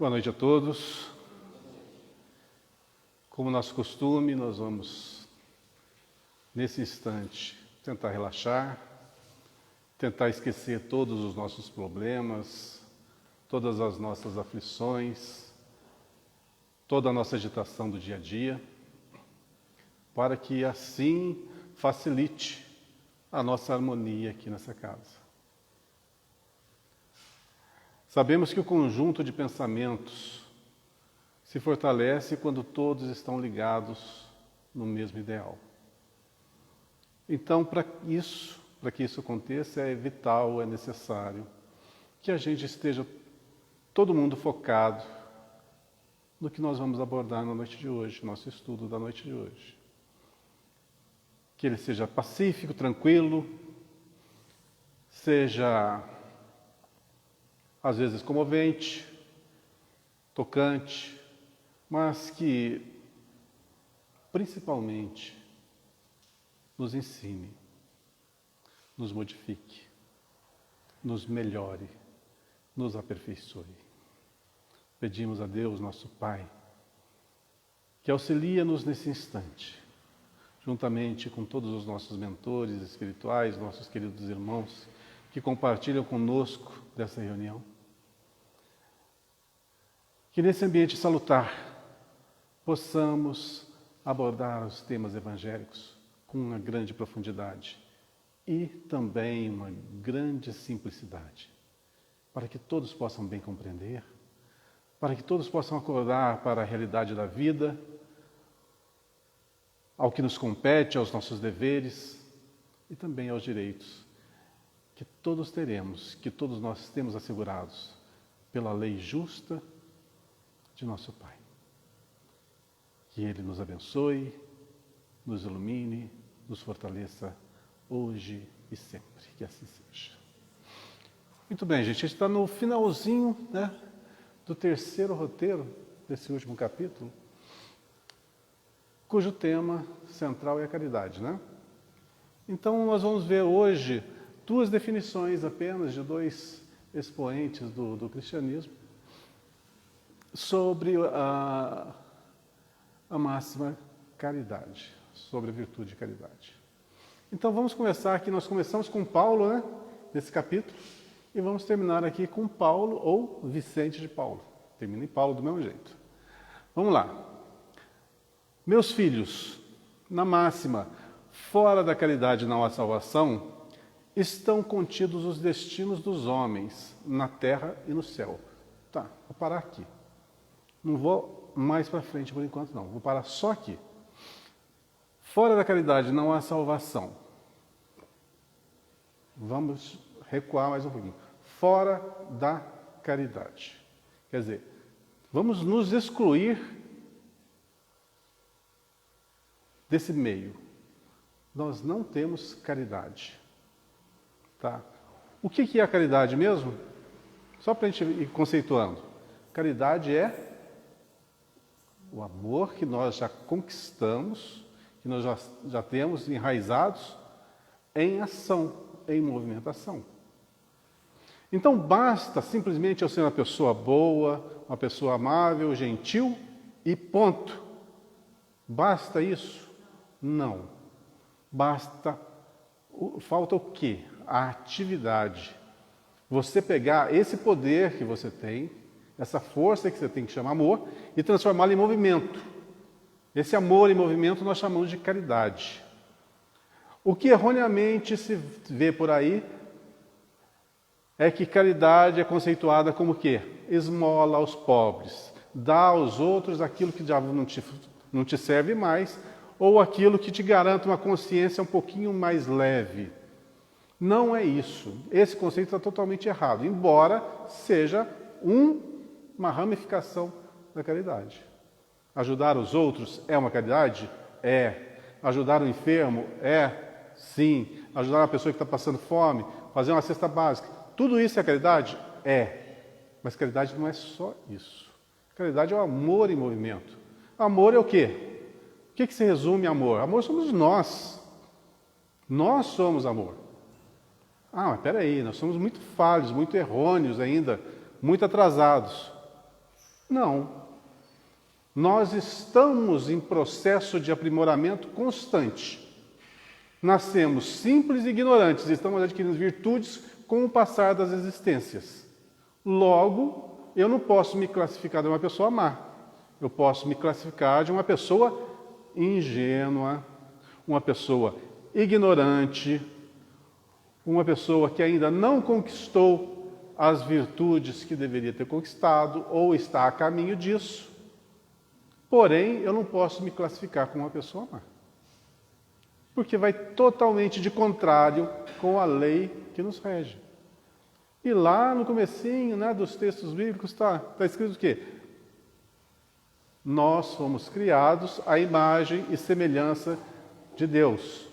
Boa noite a todos. Como nosso costume, nós vamos, nesse instante, tentar relaxar, tentar esquecer todos os nossos problemas, todas as nossas aflições, toda a nossa agitação do dia a dia, para que assim facilite a nossa harmonia aqui nessa casa. Sabemos que o conjunto de pensamentos se fortalece quando todos estão ligados no mesmo ideal. Então, para que isso aconteça, é vital, é necessário que a gente esteja todo mundo focado no que nós vamos abordar na noite de hoje, nosso estudo da noite de hoje. Que ele seja pacífico, tranquilo, seja às vezes comovente, tocante, mas que principalmente nos ensine, nos modifique, nos melhore, nos aperfeiçoe. Pedimos a Deus, nosso Pai, que auxilia-nos nesse instante, juntamente com todos os nossos mentores espirituais, nossos queridos irmãos, que compartilham conosco dessa reunião. Que nesse ambiente salutar possamos abordar os temas evangélicos com uma grande profundidade e também uma grande simplicidade, para que todos possam bem compreender, para que todos possam acordar para a realidade da vida, ao que nos compete, aos nossos deveres e também aos direitos que todos teremos, que todos nós temos assegurados pela lei justa de nosso Pai. Que Ele nos abençoe, nos ilumine, nos fortaleça hoje e sempre. Que assim seja. Muito bem, gente. A gente está no finalzinho, do terceiro roteiro desse último capítulo, cujo tema central é a caridade, Então, nós vamos ver hoje duas definições apenas de dois expoentes do cristianismo sobre a máxima caridade, sobre a virtude de caridade. Então vamos começar aqui, nós começamos com Paulo, nesse capítulo, e vamos terminar aqui com Paulo ou Vicente de Paulo. Termina em Paulo do mesmo jeito. Vamos lá. Meus filhos, na máxima, fora da caridade não há salvação, estão contidos os destinos dos homens, na terra e no céu. Tá, vou parar aqui. Não vou mais para frente por enquanto, não. Vou parar só aqui. Fora da caridade não há salvação. Vamos recuar mais um pouquinho. Fora da caridade. Quer dizer, vamos nos excluir desse meio. Nós não temos caridade. Tá? O que é a caridade mesmo? Só para a gente ir conceituando. Caridade é o amor que nós já conquistamos, que nós já temos enraizados em ação, em movimentação. Então basta simplesmente eu ser uma pessoa boa, uma pessoa amável, gentil e ponto. Basta isso? Não. Falta o quê? A atividade. Você pegar esse poder que você tem, essa força que você tem que chamar amor, e transformá-la em movimento. Esse amor em movimento nós chamamos de caridade. O que erroneamente se vê por aí é que caridade é conceituada como o quê? Esmola aos pobres, dá aos outros aquilo que já não te serve mais, ou aquilo que te garante uma consciência um pouquinho mais leve. Não é isso. Esse conceito está totalmente errado, embora seja uma ramificação da caridade. Ajudar os outros é uma caridade? É. Ajudar o enfermo? É. Sim. Ajudar uma pessoa que está passando fome? Fazer uma cesta básica? Tudo isso é caridade? É. Mas caridade não é só isso. Caridade é o amor em movimento. Amor é o quê? O que se resume amor? Amor somos nós. Nós somos amor. Mas espera aí, nós somos muito falhos, muito errôneos ainda, muito atrasados. Não. Nós estamos em processo de aprimoramento constante. Nascemos simples e ignorantes e estamos adquirindo virtudes com o passar das existências. Logo, eu não posso me classificar de uma pessoa má. Eu posso me classificar de uma pessoa ingênua, uma pessoa ignorante, uma pessoa que ainda não conquistou as virtudes que deveria ter conquistado ou está a caminho disso. Porém, eu não posso me classificar como uma pessoa má, porque vai totalmente de contrário com a lei que nos rege. E lá no comecinho, né, dos textos bíblicos está escrito o quê? Nós fomos criados à imagem e semelhança de Deus.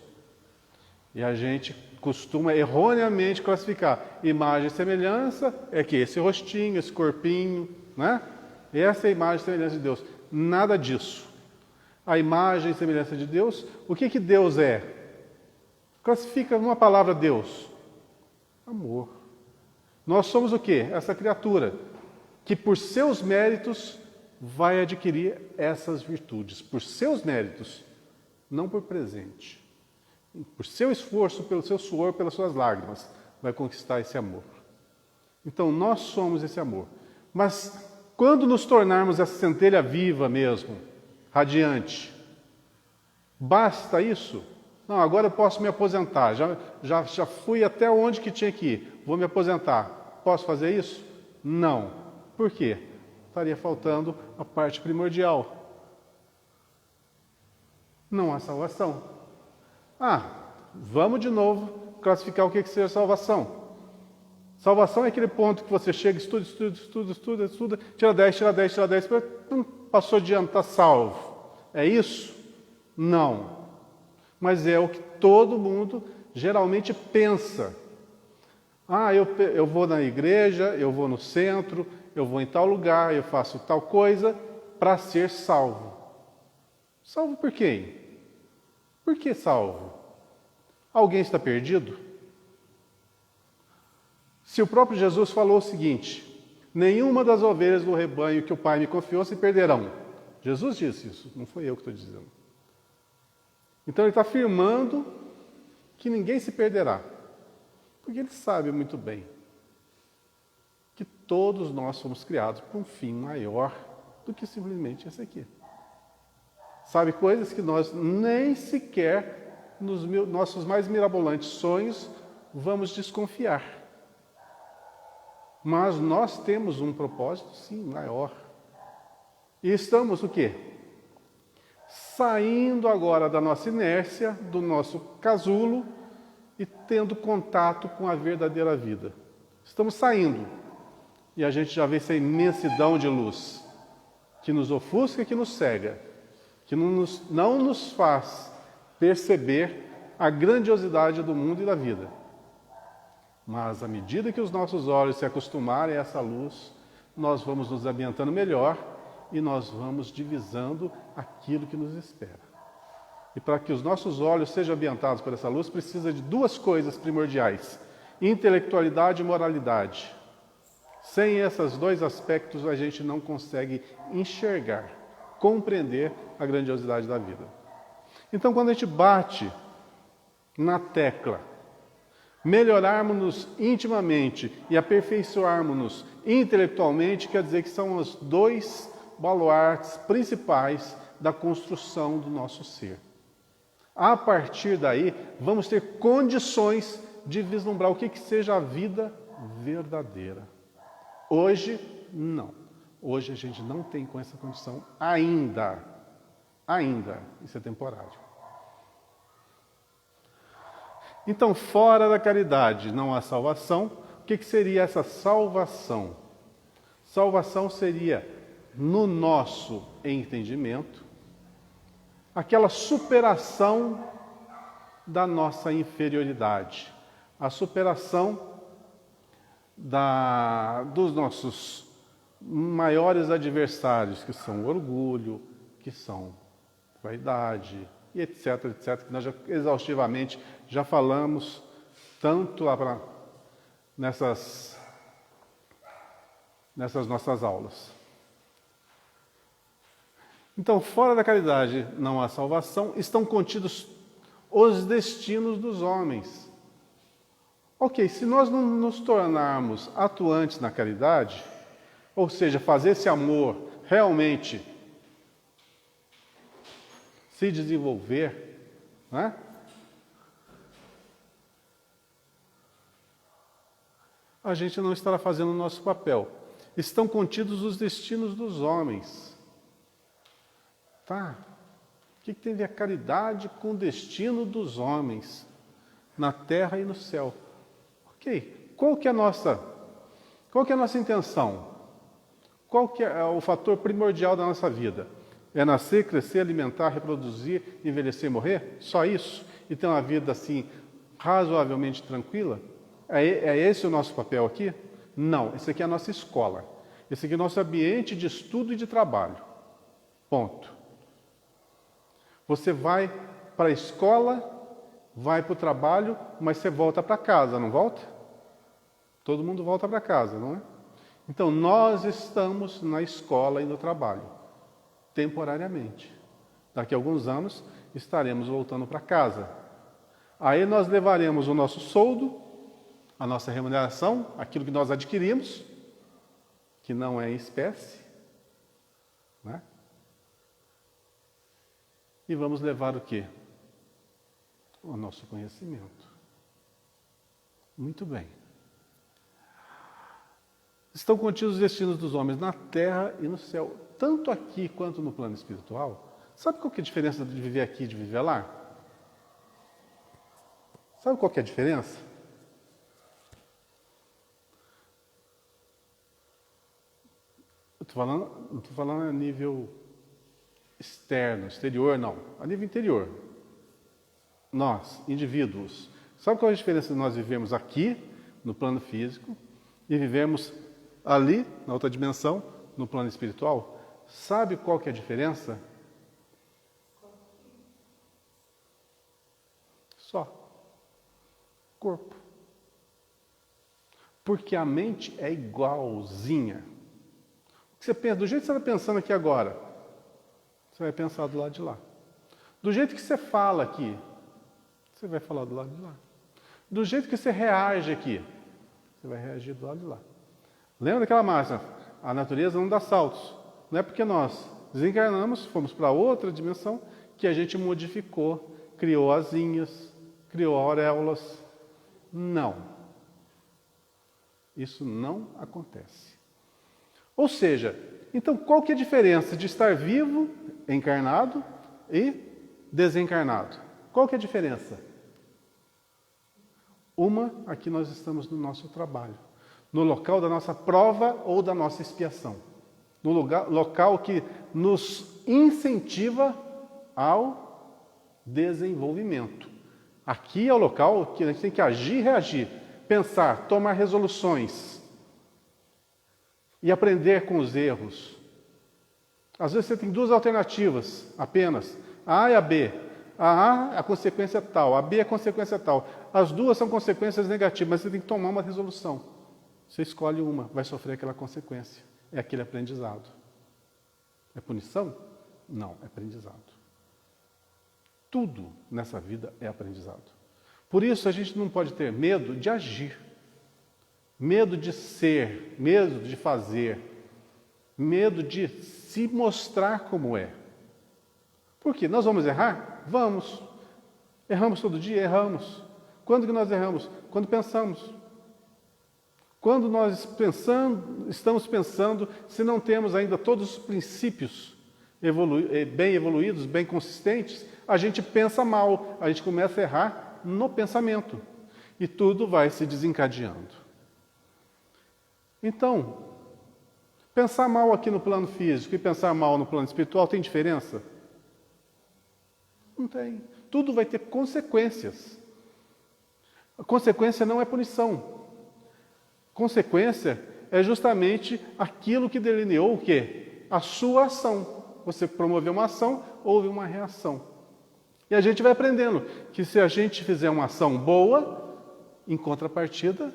E a gente costuma erroneamente classificar imagem e semelhança é que esse rostinho, esse corpinho, né? Essa é a imagem e semelhança de Deus. Nada disso. A imagem e semelhança de Deus, o que Deus é? Classifica numa palavra Deus. Amor. Nós somos o quê? Essa criatura que por seus méritos vai adquirir essas virtudes. Por seus méritos, não por presente. Por seu esforço, pelo seu suor, pelas suas lágrimas, vai conquistar esse amor. Então, nós somos esse amor. Mas quando nos tornarmos essa centelha viva mesmo, radiante, basta isso? Não, agora eu posso me aposentar. Já fui até onde que tinha que ir. Vou me aposentar. Posso fazer isso? Não. Por quê? Estaria faltando a parte primordial. Não há salvação. Vamos de novo classificar o que seja salvação. Salvação é aquele ponto que você chega, estuda, tira 10, passou de ano, está salvo. É isso? Não. Mas é o que todo mundo geralmente pensa. Eu vou na igreja, eu vou no centro, eu vou em tal lugar, eu faço tal coisa para ser salvo. Salvo por quem? Por que salvo? Alguém está perdido? Se o próprio Jesus falou o seguinte: nenhuma das ovelhas do rebanho que o Pai me confiou se perderão. Jesus disse isso, não foi eu que estou dizendo. Então ele está afirmando que ninguém se perderá. Porque ele sabe muito bem que todos nós fomos criados por um fim maior do que simplesmente esse aqui. Sabe, coisas que nós nem sequer, nos nossos mais mirabolantes sonhos, vamos desconfiar. Mas nós temos um propósito, sim, maior. E estamos o quê? Saindo agora da nossa inércia, do nosso casulo, e tendo contato com a verdadeira vida. Estamos saindo. E a gente já vê essa imensidão de luz, que nos ofusca e que nos cega, que não nos faz perceber a grandiosidade do mundo e da vida. Mas à medida que os nossos olhos se acostumarem a essa luz, nós vamos nos ambientando melhor e nós vamos divisando aquilo que nos espera. E para que os nossos olhos sejam ambientados por essa luz, precisa de duas coisas primordiais: intelectualidade e moralidade. Sem esses dois aspectos, a gente não consegue enxergar, compreender a grandiosidade da vida. Então, quando a gente bate na tecla melhorarmos-nos intimamente e aperfeiçoarmos-nos intelectualmente, quer dizer que são os dois baluartes principais da construção do nosso ser. A partir daí, vamos ter condições de vislumbrar o que seja a vida verdadeira. Hoje, não. Hoje a gente não tem com essa condição ainda. Ainda. Isso é temporário. Então, fora da caridade não há salvação. O que seria essa salvação? Salvação seria, no nosso entendimento, aquela superação da nossa inferioridade, a superação dos nossos maiores adversários, que são o orgulho, que são vaidade, e etc, etc, que nós exaustivamente já falamos tanto nessas nossas aulas. Então, fora da caridade não há salvação, estão contidos os destinos dos homens. Ok, se nós não nos tornarmos atuantes na caridade, ou seja, fazer esse amor realmente se desenvolver, né? A gente não estará fazendo o nosso papel. Estão contidos os destinos dos homens. Tá? O que tem a ver a caridade com o destino dos homens na terra e no céu? Ok. Qual que é a nossa intenção? Qual que é o fator primordial da nossa vida? É nascer, crescer, alimentar, reproduzir, envelhecer e morrer? Só isso? E ter uma vida assim razoavelmente tranquila? É esse o nosso papel aqui? Não, esse aqui é a nossa escola. Esse aqui é o nosso ambiente de estudo e de trabalho. Ponto. Você vai para a escola, vai para o trabalho, mas você volta para casa, não volta? Todo mundo volta para casa, não é? Então, nós estamos na escola e no trabalho, temporariamente. Daqui a alguns anos, estaremos voltando para casa. Aí nós levaremos o nosso soldo, a nossa remuneração, aquilo que nós adquirimos, que não é em espécie, né? E vamos levar o quê? O nosso conhecimento. Muito bem. Estão contidos os destinos dos homens na terra e no céu, tanto aqui quanto no plano espiritual. Sabe qual que é a diferença de viver aqui e de viver lá? Sabe qual que é a diferença? Não estou falando a nível externo, exterior, não. A nível interior. Nós, indivíduos. Sabe qual é a diferença de nós vivemos aqui, no plano físico, e vivemos ali, na outra dimensão, no plano espiritual? Sabe qual que é a diferença? Só. Corpo. Porque a mente é igualzinha. O que você pensa, do jeito que você está pensando aqui agora, você vai pensar do lado de lá. Do jeito que você fala aqui, você vai falar do lado de lá. Do jeito que você reage aqui, você vai reagir do lado de lá. Lembra daquela máxima? A natureza não dá saltos. Não é porque nós desencarnamos, fomos para outra dimensão, que a gente modificou, criou asinhas, criou auréolas. Não. Isso não acontece. Ou seja, então qual que é a diferença de estar vivo, encarnado e desencarnado? Qual que é a diferença? Uma, aqui nós estamos no nosso trabalho, no local da nossa prova ou da nossa expiação, no local que nos incentiva ao desenvolvimento. Aqui é o local que a gente tem que agir e reagir, pensar, tomar resoluções e aprender com os erros. Às vezes você tem duas alternativas apenas, a A e a B. A A, a consequência é tal, a B, a consequência é tal. As duas são consequências negativas, mas você tem que tomar uma resolução. Você escolhe uma, vai sofrer aquela consequência. É aquele aprendizado. É punição? Não, é aprendizado. Tudo nessa vida é aprendizado. Por isso a gente não pode ter medo de agir, medo de ser, medo de fazer, medo de se mostrar como é. Por quê? Nós vamos errar? Vamos. Erramos todo dia? Erramos. Quando que nós erramos? Quando pensamos. Quando nós estamos pensando, se não temos ainda todos os princípios bem evoluídos, bem consistentes, a gente pensa mal, a gente começa a errar no pensamento. E tudo vai se desencadeando. Então, pensar mal aqui no plano físico e pensar mal no plano espiritual tem diferença? Não tem. Tudo vai ter consequências. A consequência não é punição. Consequência é justamente aquilo que delineou o quê? A sua ação. Você promoveu uma ação, houve uma reação. E a gente vai aprendendo que se a gente fizer uma ação boa, em contrapartida,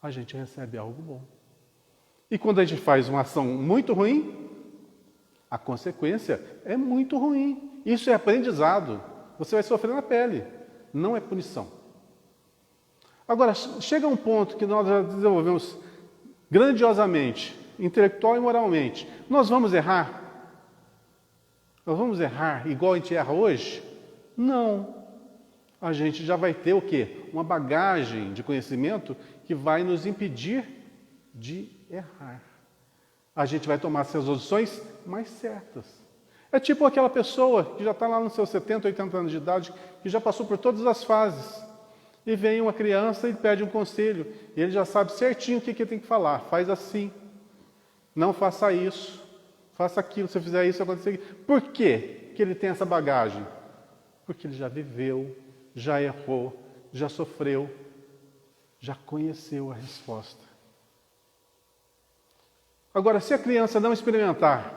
a gente recebe algo bom. E quando a gente faz uma ação muito ruim, A consequência é muito ruim. Isso é aprendizado. Você vai sofrer na pele. Não é punição. Agora, chega um ponto que nós já desenvolvemos grandiosamente, intelectual e moralmente. Nós vamos errar? Nós vamos errar igual a gente erra hoje? Não. A gente já vai ter o quê? Uma bagagem de conhecimento que vai nos impedir de errar. A gente vai tomar as resoluções mais certas. É tipo aquela pessoa que já está lá nos seus 70, 80 anos de idade, que já passou por todas as fases. E vem uma criança e pede um conselho. E ele já sabe certinho o que ele tem que falar. Faz assim. Não faça isso. Faça aquilo. Se fizer isso, vai acontecer aquilo. Por quê que ele tem essa bagagem? Porque ele já viveu, já errou, já sofreu, já conheceu a resposta. Agora, se a criança não experimentar,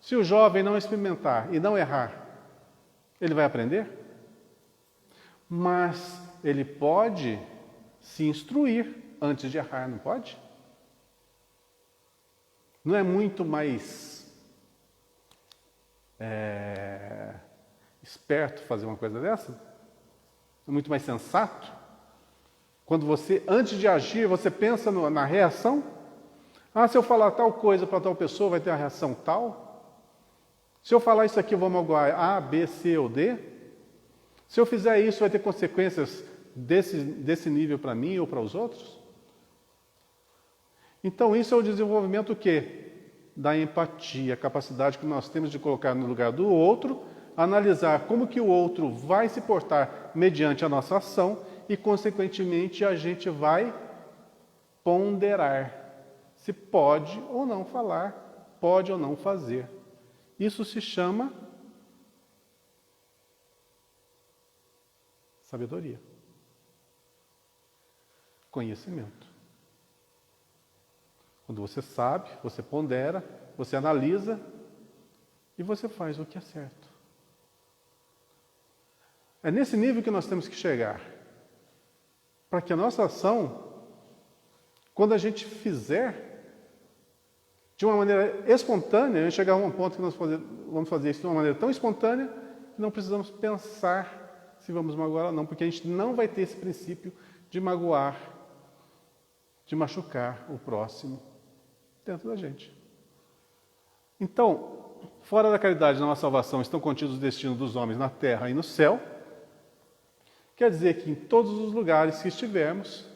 se o jovem não experimentar e não errar, ele vai aprender? Mas ele pode se instruir antes de errar, não pode? Não é muito mais esperto fazer uma coisa dessa? É muito mais sensato? Quando você, antes de agir, você pensa na reação? Se eu falar tal coisa para tal pessoa, vai ter uma reação tal? Se eu falar isso aqui, eu vou magoar A, B, C ou D? Se eu fizer isso, vai ter consequências desse nível para mim ou para os outros? Então, isso é o desenvolvimento o quê? Da empatia, a capacidade que nós temos de colocar no lugar do outro, analisar como que o outro vai se portar mediante a nossa ação e, consequentemente, a gente vai ponderar se pode ou não falar, pode ou não fazer. Isso se chama sabedoria, conhecimento. Quando você sabe, você pondera, você analisa e você faz o que é certo. É nesse nível que nós temos que chegar, para que a nossa ação, quando a gente fizer de uma maneira espontânea, a gente chegar a um ponto que nós vamos fazer isso de uma maneira tão espontânea que não precisamos pensar se vamos magoar ou não, porque a gente não vai ter esse princípio de magoar, de machucar o próximo dentro da gente. Então, fora da caridade, na nossa salvação, estão contidos os destinos dos homens na terra e no céu. Quer dizer que em todos os lugares que estivermos,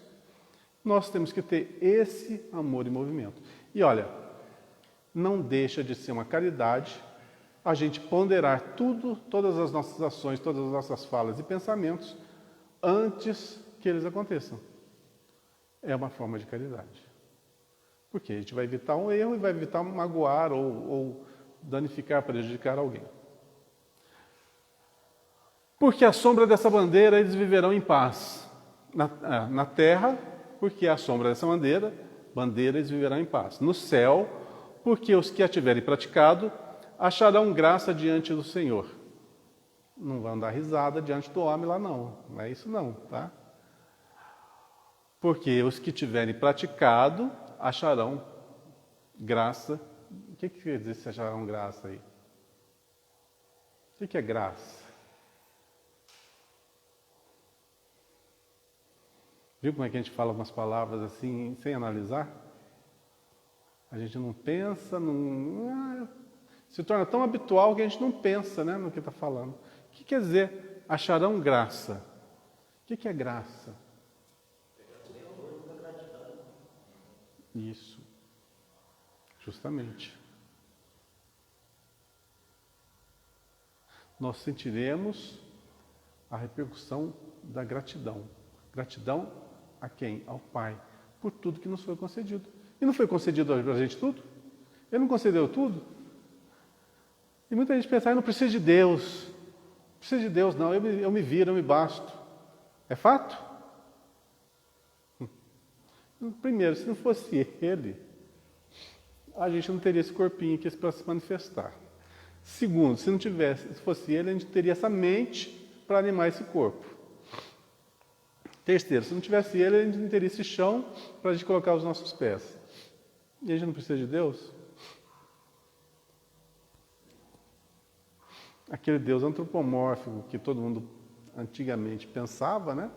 nós temos que ter esse amor em movimento. E olha, não deixa de ser uma caridade a gente ponderar tudo, todas as nossas ações, todas as nossas falas e pensamentos antes que eles aconteçam. É uma forma de caridade. Porque a gente vai evitar um erro e vai evitar magoar ou danificar, prejudicar alguém. Porque à sombra dessa bandeira eles viverão em paz. Na terra, porque à sombra dessa bandeira eles viverão em paz. No céu, porque os que a tiverem praticado acharão graça diante do Senhor. Não vão dar risada diante do homem lá não. Não é isso não, tá? Porque os que tiverem praticado acharão graça. O que quer dizer se acharão graça aí? O que é graça? Viu como é que a gente fala umas palavras assim, sem analisar? A gente não pensa, se torna tão habitual que a gente não pensa, né, no que está falando. O que quer dizer acharão graça? O que é graça? Isso. Justamente. Nós sentiremos a repercussão da gratidão. Gratidão a quem? Ao Pai, por tudo que nos foi concedido. E não foi concedido para a gente tudo? Ele não concedeu tudo? E muita gente pensa, eu não preciso de Deus. Não preciso de Deus, não. Eu me viro, eu me basto. É fato? Primeiro, se não fosse Ele, a gente não teria esse corpinho aqui para se manifestar. Segundo, se fosse Ele, a gente teria essa mente para animar esse corpo. Terceiro, se não tivesse Ele, a gente não teria esse chão para a gente colocar os nossos pés. E a gente não precisa de Deus? aquele Deus antropomórfico que todo mundo antigamente pensava, né?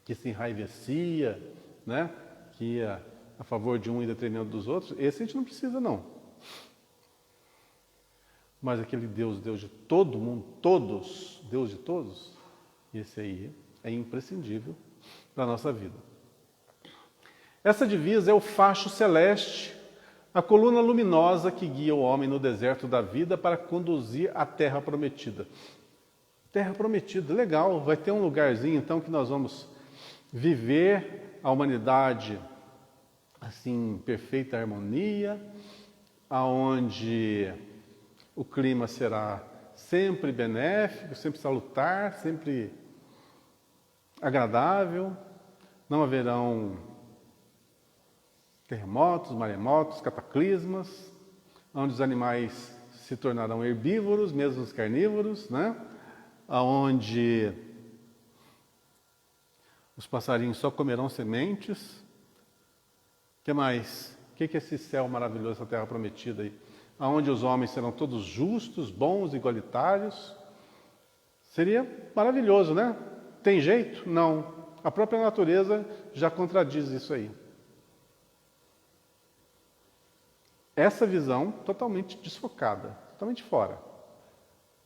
Que se enraivecia, né? Que ia a favor de um e detrimento dos outros. Esse a gente não precisa, não. Mas aquele Deus, Deus de todo mundo, todos, Deus de todos, esse aí é imprescindível para a nossa vida. Essa divisa é o facho celeste, a coluna luminosa que guia o homem no deserto da vida para conduzir à terra prometida. Terra prometida, legal, vai ter um lugarzinho então que nós vamos viver a humanidade assim, em perfeita harmonia, aonde o clima será sempre benéfico, sempre salutar, sempre agradável, não haverão terremotos, maremotos, cataclismas, onde os animais se tornarão herbívoros, mesmo os carnívoros, né? Onde os passarinhos só comerão sementes. O que mais? O que é esse céu maravilhoso, essa terra prometida aí? Onde os homens serão todos justos, bons, igualitários. Seria maravilhoso, né? Tem jeito? Não. A própria natureza já contradiz isso aí. Essa visão totalmente desfocada, totalmente fora.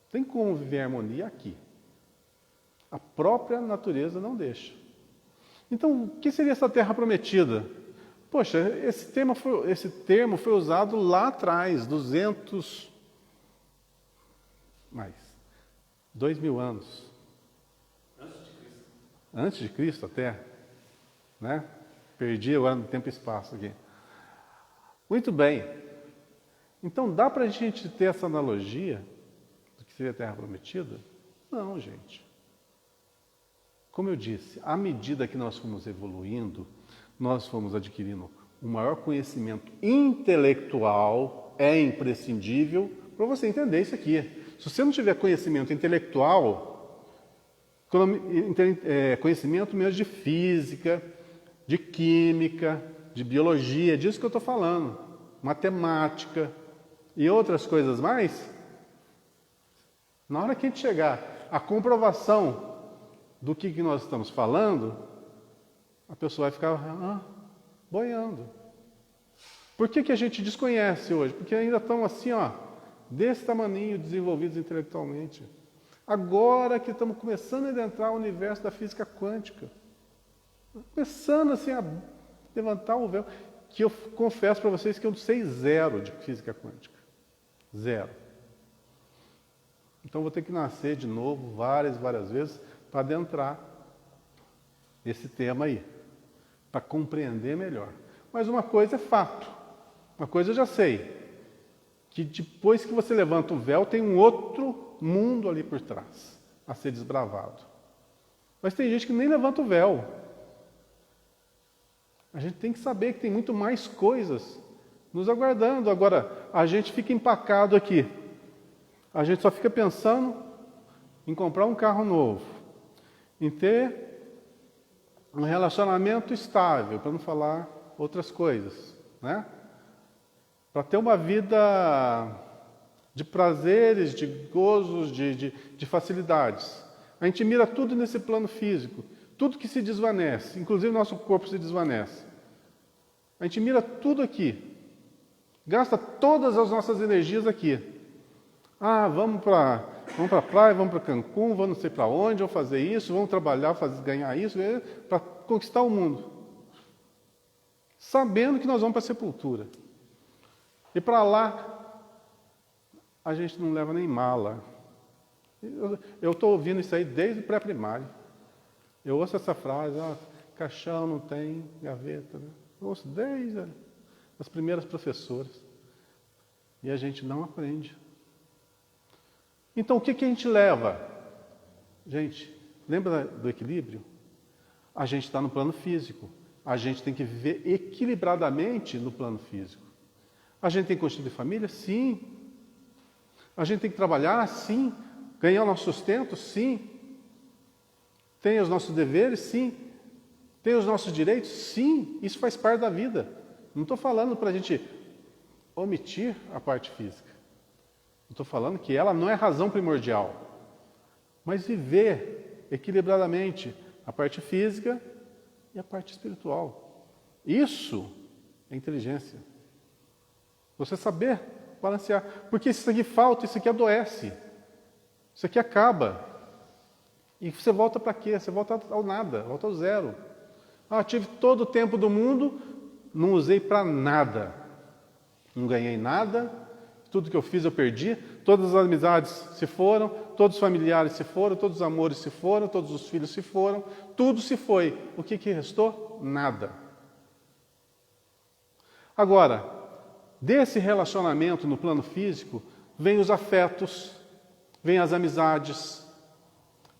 Tem como viver em harmonia aqui. A própria natureza não deixa. Então, o que seria essa terra prometida? Poxa, esse termo foi usado lá atrás, 2.000 anos. Antes de Cristo até. Né? Perdi agora no tempo e espaço aqui. Muito bem. Então, dá para a gente ter essa analogia do que seria a terra prometida? Não, gente. Como eu disse, à medida que nós fomos evoluindo, nós fomos adquirindo um maior conhecimento intelectual, é imprescindível para você entender isso aqui. Se você não tiver conhecimento intelectual, conhecimento mesmo de física, de química, de biologia, disso que eu estou falando, matemática e outras coisas mais, na hora que a gente chegar à comprovação do que nós estamos falando, a pessoa vai ficar boiando. Por que a gente desconhece hoje? Porque ainda estão assim, desse tamaninho desenvolvidos intelectualmente. Agora que estamos começando a adentrar o universo da física quântica. Começando assim a levantar o véu. Que eu confesso para vocês que eu sei zero de física quântica. Zero. Então vou ter que nascer de novo várias vezes para adentrar esse tema aí, para compreender melhor. Mas uma coisa é fato, uma coisa eu já sei, que depois que você levanta o véu, tem um outro mundo ali por trás, a ser desbravado. Mas tem gente que nem levanta o véu. A gente tem que saber que tem muito mais coisas nos aguardando. Agora, a gente fica empacado aqui. A gente só fica pensando em comprar um carro novo, em ter um relacionamento estável, para não falar outras coisas, né? Para ter uma vida de prazeres, de gozos, de facilidades. A gente mira tudo nesse plano físico, tudo que se desvanece, inclusive nosso corpo se desvanece. A gente mira tudo aqui, gasta todas as nossas energias aqui. Vamos para a praia, vamos para Cancún, vamos não sei para onde, vamos fazer isso, vamos trabalhar, ganhar isso, para conquistar o mundo. Sabendo que nós vamos para a sepultura. E para lá, a gente não leva nem mala. Eu estou ouvindo isso aí desde o pré-primário. Eu ouço essa frase, caixão não tem gaveta. Né? Eu ouço desde as primeiras professoras. E a gente não aprende. Então, o que a gente leva? Gente, lembra do equilíbrio? A gente está no plano físico. A gente tem que viver equilibradamente no plano físico. A gente tem que constituir família? Sim. A gente tem que trabalhar? Sim. Ganhar o nosso sustento? Sim. Tem os nossos deveres? Sim. Tem os nossos direitos? Sim. Isso faz parte da vida. Não estou falando para a gente omitir a parte física. Estou falando que ela não é a razão primordial. Mas viver equilibradamente a parte física e a parte espiritual. Isso é inteligência. Você saber balancear. Porque se isso aqui falta, isso aqui adoece. Isso aqui acaba. E você volta para quê? Você volta ao nada, volta ao zero. Tive todo o tempo do mundo, não usei para nada. Não ganhei nada, tudo que eu fiz eu perdi, todas as amizades se foram, todos os familiares se foram, todos os amores se foram, todos os filhos se foram, tudo se foi. O que restou? Nada. Agora, desse relacionamento no plano físico, vem os afetos, vem as amizades,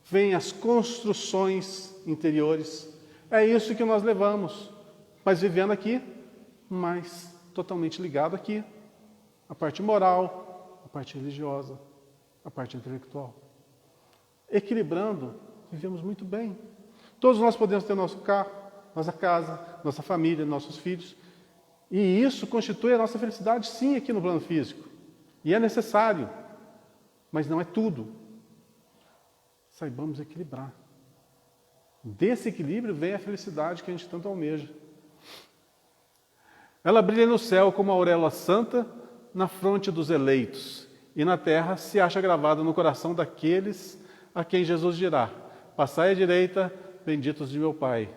vem as construções interiores. É isso que nós levamos, mas vivendo aqui, mas totalmente ligado aqui. A parte moral, a parte religiosa, a parte intelectual. Equilibrando, vivemos muito bem. Todos nós podemos ter nosso carro, nossa casa, nossa família, nossos filhos. E isso constitui a nossa felicidade, sim, aqui no plano físico. E é necessário, mas não é tudo. Saibamos equilibrar. Desse equilíbrio vem a felicidade que a gente tanto almeja. Ela brilha no céu como a auréola santa na fronte dos eleitos, e na terra se acha gravada no coração daqueles a quem Jesus dirá: passai à direita, benditos de meu Pai.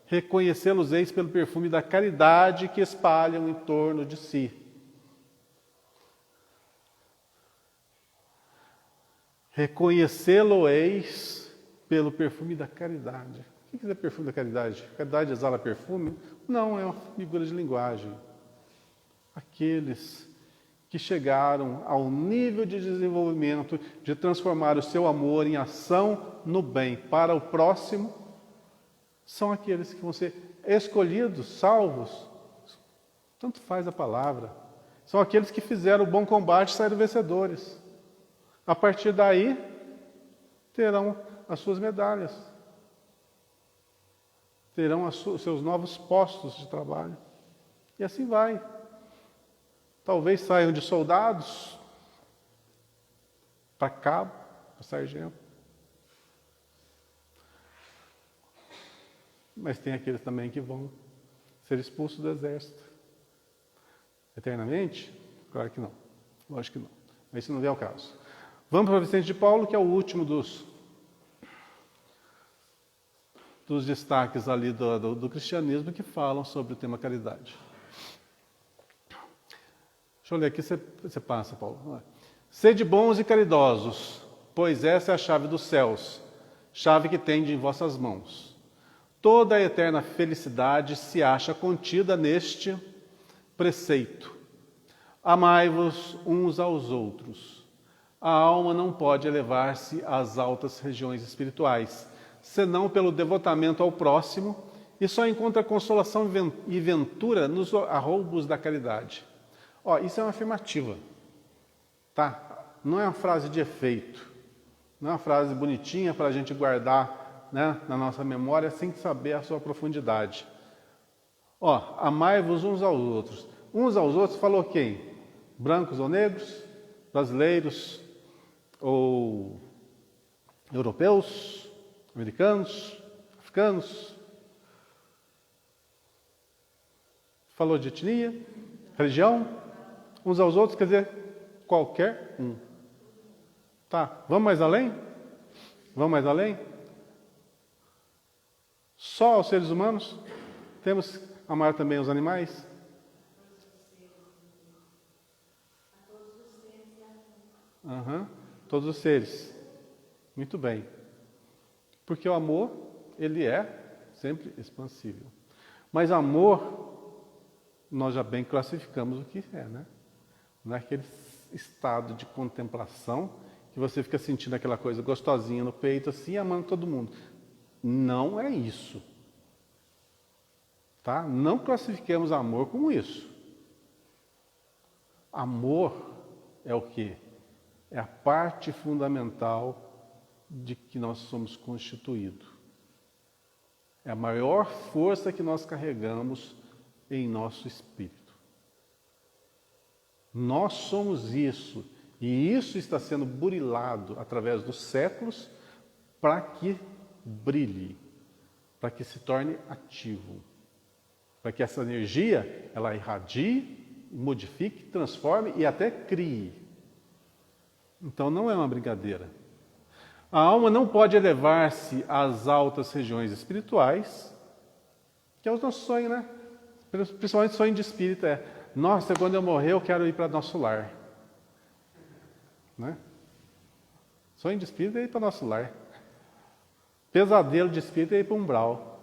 Reconhecê-los-eis pelo perfume da caridade que espalham em torno de si. Reconhecê-lo-eis pelo perfume da caridade. O que é perfume da caridade? Caridade exala perfume? Não, é uma figura de linguagem. Aqueles que chegaram ao nível de desenvolvimento de transformar o seu amor em ação no bem para o próximo, são aqueles que vão ser escolhidos, salvos. Tanto faz a palavra. São aqueles que fizeram o bom combate e saíram vencedores. A partir daí, terão as suas medalhas. Terão os seus novos postos de trabalho. E assim vai. Talvez saiam de soldados para cabo, para sargento. Mas tem aqueles também que vão ser expulsos do exército. Eternamente? Claro que não. Lógico que não. Mas isso não vem ao caso. Vamos para Vicente de Paulo, que é o último dos destaques ali do cristianismo que falam sobre o tema caridade. Deixa eu ler aqui, você passa, Paulo. Sede bons e caridosos, pois essa é a chave dos céus, chave que tende em vossas mãos. Toda a eterna felicidade se acha contida neste preceito. Amai-vos uns aos outros. A alma não pode elevar-se às altas regiões espirituais, senão pelo devotamento ao próximo, e só encontra consolação e ventura nos arroubos da caridade. Isso é uma afirmativa, tá? Não é uma frase de efeito, não é uma frase bonitinha para a gente guardar, né, na nossa memória sem saber a sua profundidade. Amai-vos uns aos outros. Uns aos outros falou quem? Brancos ou negros? Brasileiros ou europeus? Americanos? Africanos? Falou de etnia? Religião? Uns aos outros, quer dizer, qualquer um. Tá, vamos mais além? Vamos mais além? Só aos seres humanos? Temos que amar também os animais? Todos os seres. Muito bem. Porque o amor, ele é sempre expansível. Mas amor, nós já bem classificamos o que é, né? Não é aquele estado de contemplação que você fica sentindo aquela coisa gostosinha no peito, assim, amando todo mundo. Não é isso. Tá? Não classifiquemos amor como isso. Amor é o quê? É a parte fundamental de que nós somos constituídos. É a maior força que nós carregamos em nosso espírito. Nós somos isso, E isso está sendo burilado através dos séculos para que brilhe, para que se torne ativo, para que essa energia ela irradie, modifique, transforme e até crie. Então não é uma brincadeira. A alma não pode elevar-se às altas regiões espirituais, que é o nosso sonho, né? Principalmente sonho de espírito é: nossa, quando eu morrer eu quero ir para nosso lar. Né? Sonho de espírito é ir para nosso lar. Pesadelo de espírito é ir para um umbral.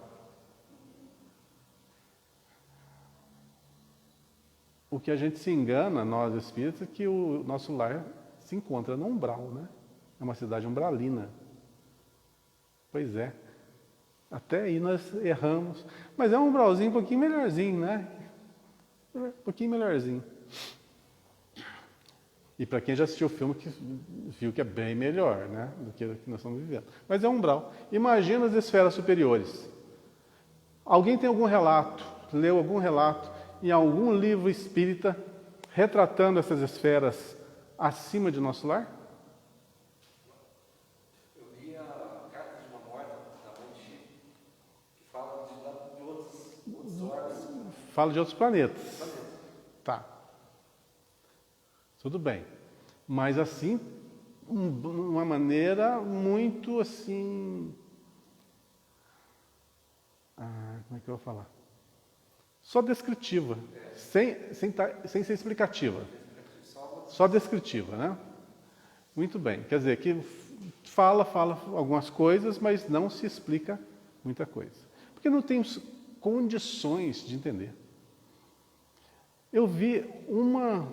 O que a gente se engana, nós espíritos, é que o nosso lar se encontra no umbral, né? É uma cidade umbralina. Pois é. Até aí nós erramos. Mas é um umbralzinho um pouquinho melhorzinho, né? Um pouquinho melhorzinho. E para quem já assistiu o filme, que viu que é bem melhor, né? Do que nós estamos vivendo. Mas é um umbral. Imagina as esferas superiores. Alguém tem algum relato, leu algum relato em algum livro espírita retratando essas esferas acima de nosso lar? Eu li a Carta de uma Morta, da Mãe Chico, que fala de outros orbes. Fala de outros planetas. Tá. Tudo bem. Mas assim, uma maneira muito assim... como é que eu vou falar? Só descritiva, sem ser explicativa. Só descritiva, né? Muito bem. Quer dizer, que fala algumas coisas, mas não se explica muita coisa. Porque não temos condições de entender. Eu vi um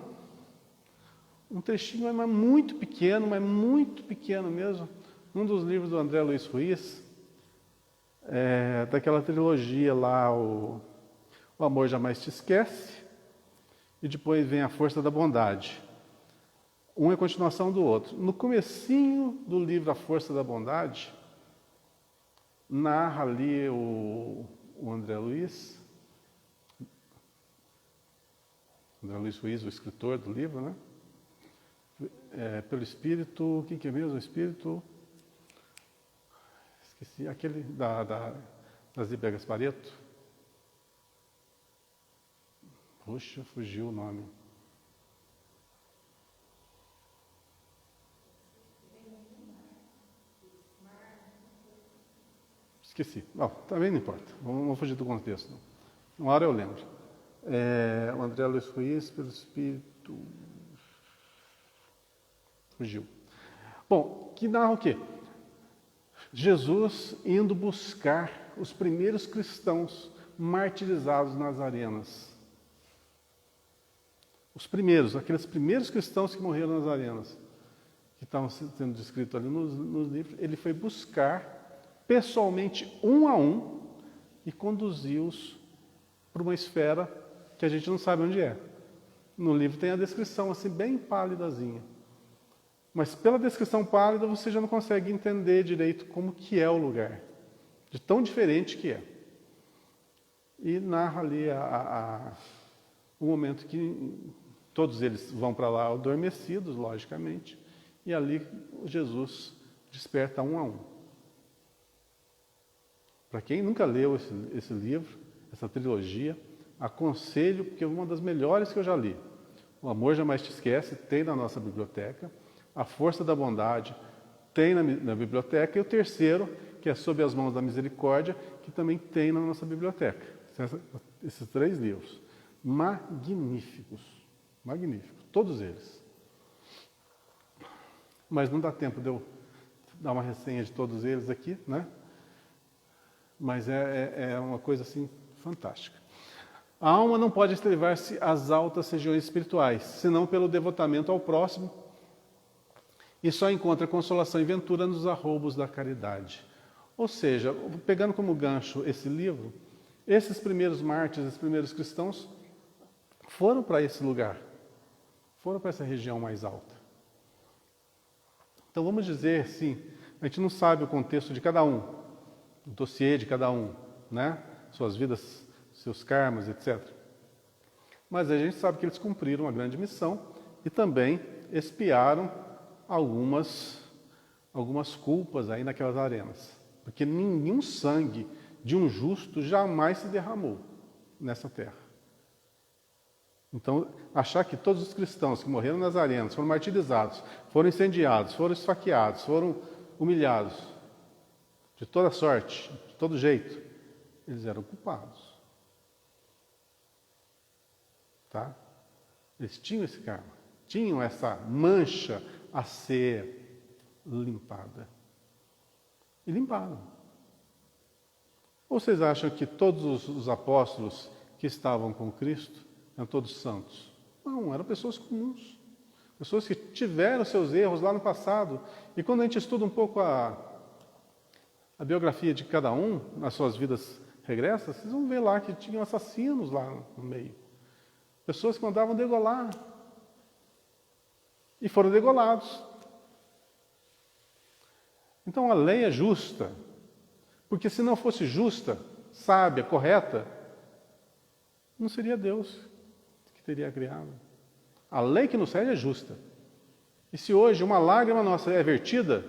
trechinho, mas muito pequeno mesmo, num dos livros do André Luiz Ruiz, daquela trilogia lá, o Amor Jamais Te Esquece, e depois vem A Força da Bondade. Um é continuação do outro. No comecinho do livro A Força da Bondade, narra ali o André Luiz Ruiz, o escritor do livro, né? Pelo Espírito, o que é mesmo o Espírito? Esqueci, aquele das Zíbia Gasparetto. Puxa, fugiu o nome. Esqueci. Também não importa. Vamos fugir do contexto. Uma hora eu lembro. O André Luiz Ruiz, pelo Espírito... Fugiu. Bom, que narra o quê? Jesus indo buscar os primeiros cristãos martirizados nas arenas. Aqueles primeiros cristãos que morreram nas arenas, que estavam sendo descritos ali nos livros, ele foi buscar pessoalmente, um a um, e conduzi-os para uma esfera que a gente não sabe onde é. No livro tem a descrição, assim, bem pálidazinha. Mas pela descrição pálida você já não consegue entender direito como que é o lugar, de tão diferente que é. E narra ali o momento que todos eles vão para lá adormecidos, logicamente, e ali Jesus desperta um a um. Para quem nunca leu esse livro, essa trilogia, aconselho, porque é uma das melhores que eu já li. O Amor Jamais Te Esquece, tem na nossa biblioteca. A Força da Bondade tem na biblioteca, e o terceiro, que é Sob as Mãos da Misericórdia, que também tem na nossa biblioteca. Esses 3 livros. Magníficos. Magníficos. Todos eles. Mas não dá tempo de eu dar uma resenha de todos eles aqui, né? Mas é uma coisa assim fantástica. A alma não pode elevar-se às altas regiões espirituais, senão pelo devotamento ao próximo, e só encontra consolação e ventura nos arroubos da caridade. Ou seja, pegando como gancho esse livro, esses primeiros mártires, esses primeiros cristãos, foram para esse lugar, foram para essa região mais alta. Então vamos dizer assim, a gente não sabe o contexto de cada um, o dossiê de cada um, né? Suas vidas, seus karmas, etc. Mas a gente sabe que eles cumpriram uma grande missão e também expiaram algumas culpas aí naquelas arenas. Porque nenhum sangue de um justo jamais se derramou nessa terra. Então, achar que todos os cristãos que morreram nas arenas, foram martirizados, foram incendiados, foram esfaqueados, foram humilhados, de toda sorte, de todo jeito, eles eram culpados. Tá? Eles tinham esse karma, tinham essa mancha a ser limpada. E limparam. Ou vocês acham que todos os apóstolos que estavam com Cristo eram todos santos? Não, eram pessoas comuns. Pessoas que tiveram seus erros lá no passado. E quando a gente estuda um pouco a biografia de cada um, nas suas vidas regressas, vocês vão ver lá que tinham assassinos lá no meio. Pessoas que mandavam degolar. E foram degolados. Então a lei é justa. Porque se não fosse justa, sábia, correta, não seria Deus que teria criado. A lei que nos segue é justa. E se hoje uma lágrima nossa é vertida,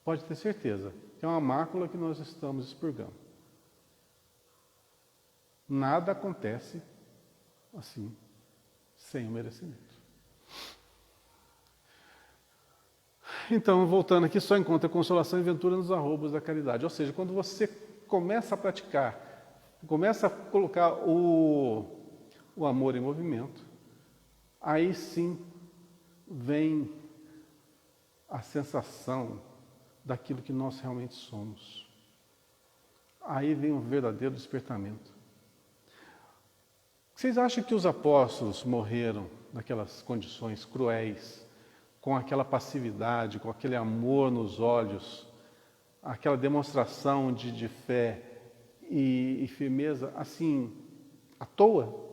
pode ter certeza que é uma mácula que nós estamos expurgando. Nada acontece assim, sem o merecimento. Então, voltando aqui, só encontra consolação e ventura nos arroubos da caridade. Ou seja, quando você começa a praticar, começa a colocar o amor em movimento, aí sim vem a sensação daquilo que nós realmente somos. Aí vem um verdadeiro despertamento. Vocês acham que os apóstolos morreram naquelas condições cruéis, com aquela passividade, com aquele amor nos olhos, aquela demonstração de fé e firmeza, assim, à toa?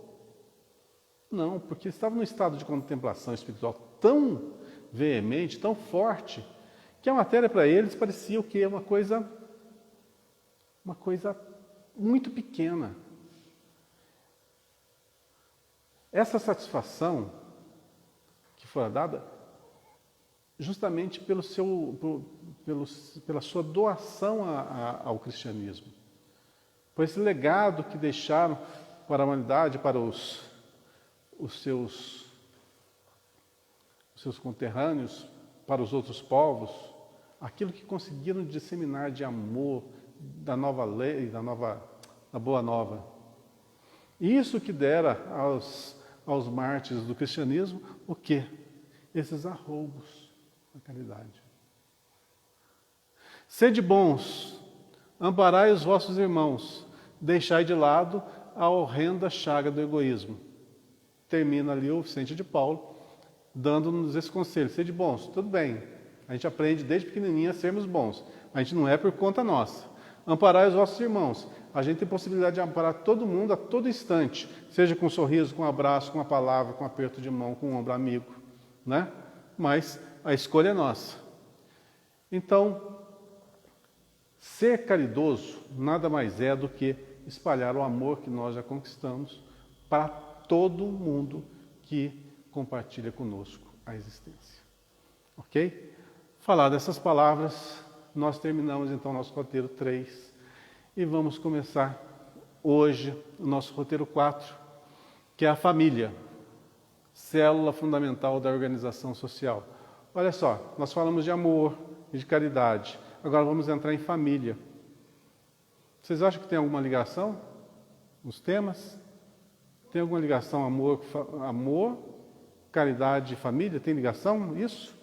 Não, porque estavam num estado de contemplação espiritual tão veemente, tão forte, que a matéria para eles parecia o quê? Uma coisa muito pequena. Essa satisfação que foi dada justamente pela sua doação ao cristianismo, por esse legado que deixaram para a humanidade, para os seus conterrâneos, para os outros povos, aquilo que conseguiram disseminar de amor, da nova lei, da boa nova. Isso que dera aos mártires do cristianismo, o quê? Esses arroubos da caridade. Sede bons, amparai os vossos irmãos, deixai de lado a horrenda chaga do egoísmo. Termina ali o Vicente de Paulo, dando-nos esse conselho. Sede bons, tudo bem, a gente aprende desde pequenininho a sermos bons, a gente não é por conta nossa. Amparai os vossos irmãos, a gente tem possibilidade de amparar todo mundo a todo instante, seja com um sorriso, com um abraço, com uma palavra, com um aperto de mão, com um ombro amigo, né? Mas a escolha é nossa. Então, ser caridoso nada mais é do que espalhar o amor que nós já conquistamos para todo mundo que compartilha conosco a existência. Ok? Falar dessas palavras, nós terminamos então nosso roteiro 3 e vamos começar hoje o nosso roteiro 4, que é a família, célula fundamental da organização social. Olha só, nós falamos de amor e de caridade, agora vamos entrar em família. Vocês acham que tem alguma ligação nos temas? Tem alguma ligação amor, caridade e família? Tem ligação isso?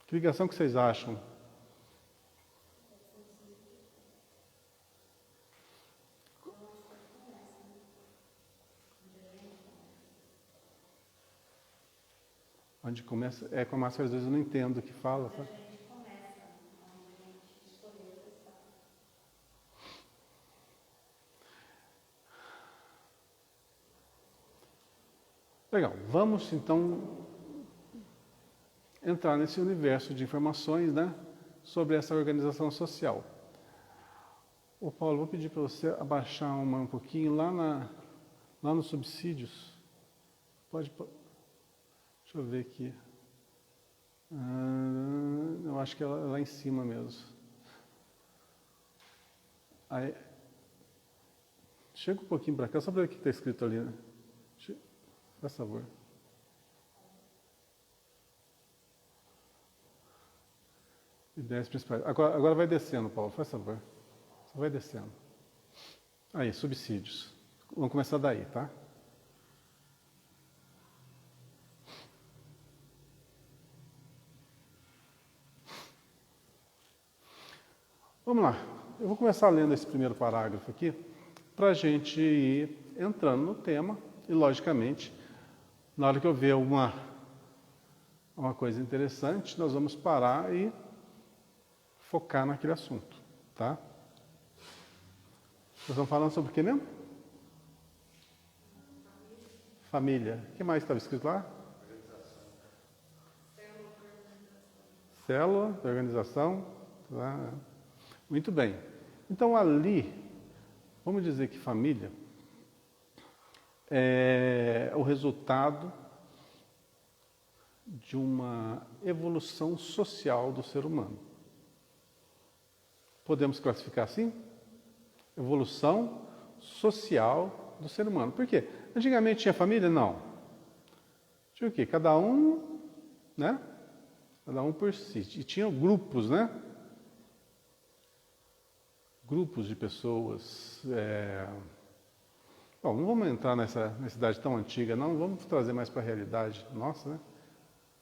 Que ligação que vocês acham? Onde começa? Com a máscara às vezes eu não entendo o que fala. Tá? Legal, vamos então entrar nesse universo de informações, né, sobre essa organização social. Ô Paulo, vou pedir para você abaixar um pouquinho lá nos subsídios. Pode. Deixa eu ver aqui. Eu acho que é lá em cima mesmo. Aí, chega um pouquinho para cá, só para ver o que está escrito ali. Né? Faz favor. Ideias principais. Agora vai descendo, Paulo, faz favor. Só vai descendo. Aí, subsídios. Vamos começar daí, tá? Vamos lá. Eu vou começar lendo esse primeiro parágrafo aqui, para a gente ir entrando no tema e, logicamente, na hora que eu ver uma coisa interessante, nós vamos parar e focar naquele assunto, tá? Nós estamos falando sobre o que mesmo? Família. O que mais estava escrito lá? Célula de organização. Tá? Muito bem. Então, ali, vamos dizer que família é o resultado de uma evolução social do ser humano. Podemos classificar assim? Evolução social do ser humano. Por quê? Antigamente tinha família? Não. Tinha o quê? Cada um, né? Cada um por si. E tinha grupos, né? Grupos de pessoas. Bom, não vamos entrar nessa idade tão antiga, não. Vamos trazer mais para a realidade nossa, né?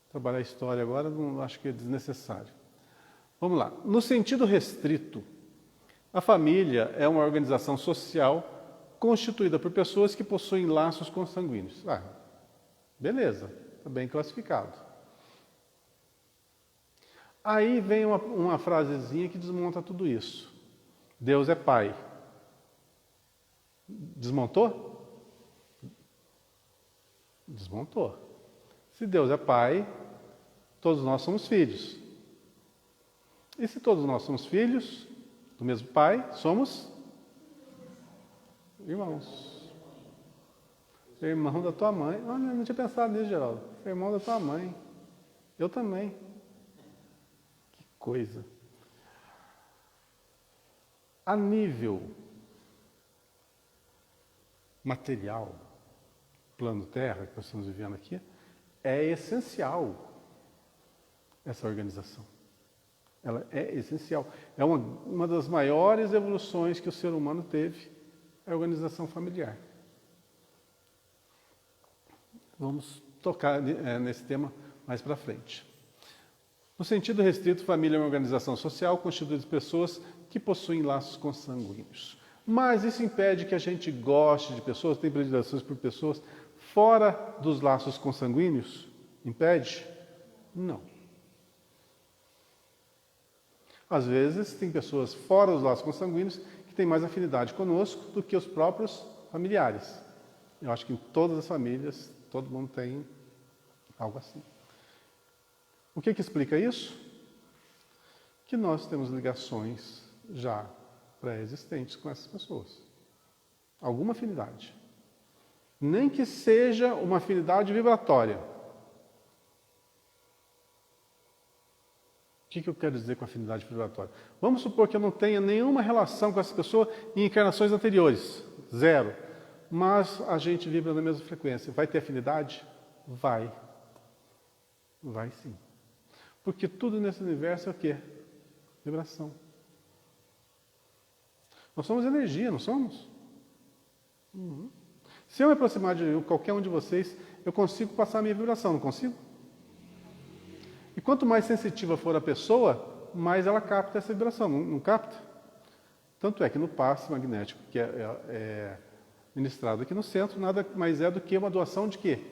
Trabalhar a história agora, não acho que é desnecessário. Vamos lá. No sentido restrito, a família é uma organização social constituída por pessoas que possuem laços consanguíneos. Beleza, está bem classificado. Aí vem uma frasezinha que desmonta tudo isso. Deus é Pai. Desmontou? Desmontou. Se Deus é Pai, todos nós somos filhos. E se todos nós somos filhos do mesmo Pai, somos irmãos. Irmão da tua mãe. Olha, eu não tinha pensado nisso, Geraldo. Irmão da tua mãe. Eu também. Que coisa. A nível material, plano Terra, que nós estamos vivendo aqui, é essencial essa organização. Ela é essencial. É uma das maiores evoluções que o ser humano teve, a organização familiar. Vamos tocar nesse tema mais para frente. No sentido restrito, família é uma organização social constituída de pessoas que possuem laços consanguíneos. Mas isso impede que a gente goste de pessoas, tem predileções por pessoas fora dos laços consanguíneos? Impede? Não. Às vezes, tem pessoas fora dos laços consanguíneos que têm mais afinidade conosco do que os próprios familiares. Eu acho que em todas as famílias, todo mundo tem algo assim. O que explica isso? Que nós temos ligações já pré-existentes com essas pessoas. Alguma afinidade. Nem que seja uma afinidade vibratória. O que eu quero dizer com afinidade vibratória? Vamos supor que eu não tenha nenhuma relação com essa pessoa em encarnações anteriores. Zero. Mas a gente vibra na mesma frequência. Vai ter afinidade? Vai. Vai sim. Porque tudo nesse universo é o quê? Vibração. Nós somos energia, não somos? Uhum. Se eu me aproximar de qualquer um de vocês, eu consigo passar a minha vibração, não consigo? E quanto mais sensitiva for a pessoa, mais ela capta essa vibração, não capta? Tanto é que no passe magnético, que é ministrado aqui no centro, nada mais é do que uma doação de quê?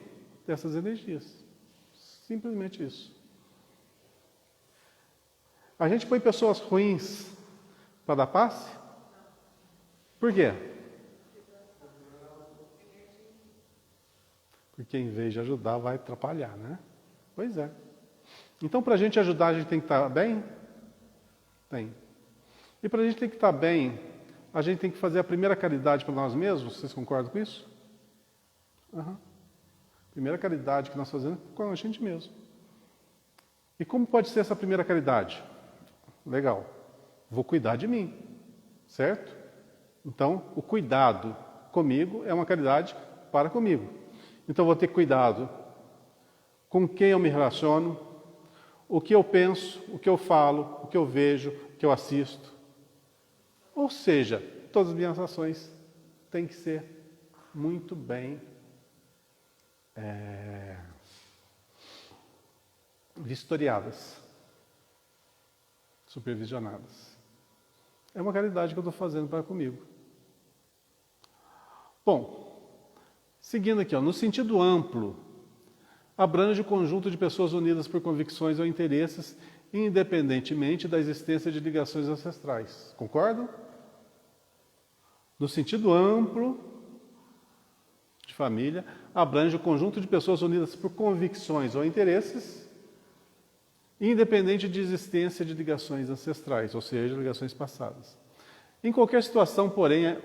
Dessas energias. Simplesmente isso. A gente põe pessoas ruins para dar passe? Por quê? Porque em vez de ajudar, vai atrapalhar, né? Pois é. Então, para a gente ajudar, a gente tem que estar bem? Tem. E para a gente ter que estar bem, a gente tem que fazer a primeira caridade para nós mesmos? Vocês concordam com isso? Uhum. Primeira caridade que nós fazemos é com a gente mesmo. E como pode ser essa primeira caridade? Legal. Vou cuidar de mim, certo? Então, o cuidado comigo é uma caridade para comigo. Então, vou ter cuidado com quem eu me relaciono, o que eu penso, o que eu falo, o que eu vejo, o que eu assisto. Ou seja, todas as minhas ações têm que ser muito bem vistoriadas, supervisionadas. É uma caridade que eu estou fazendo para comigo. Bom, seguindo aqui, no sentido amplo, abrange o conjunto de pessoas unidas por convicções ou interesses, independentemente da existência de ligações ancestrais. Concordam? No sentido amplo de família, abrange o conjunto de pessoas unidas por convicções ou interesses, independente de existência de ligações ancestrais, ou seja, ligações passadas. Em qualquer situação, porém,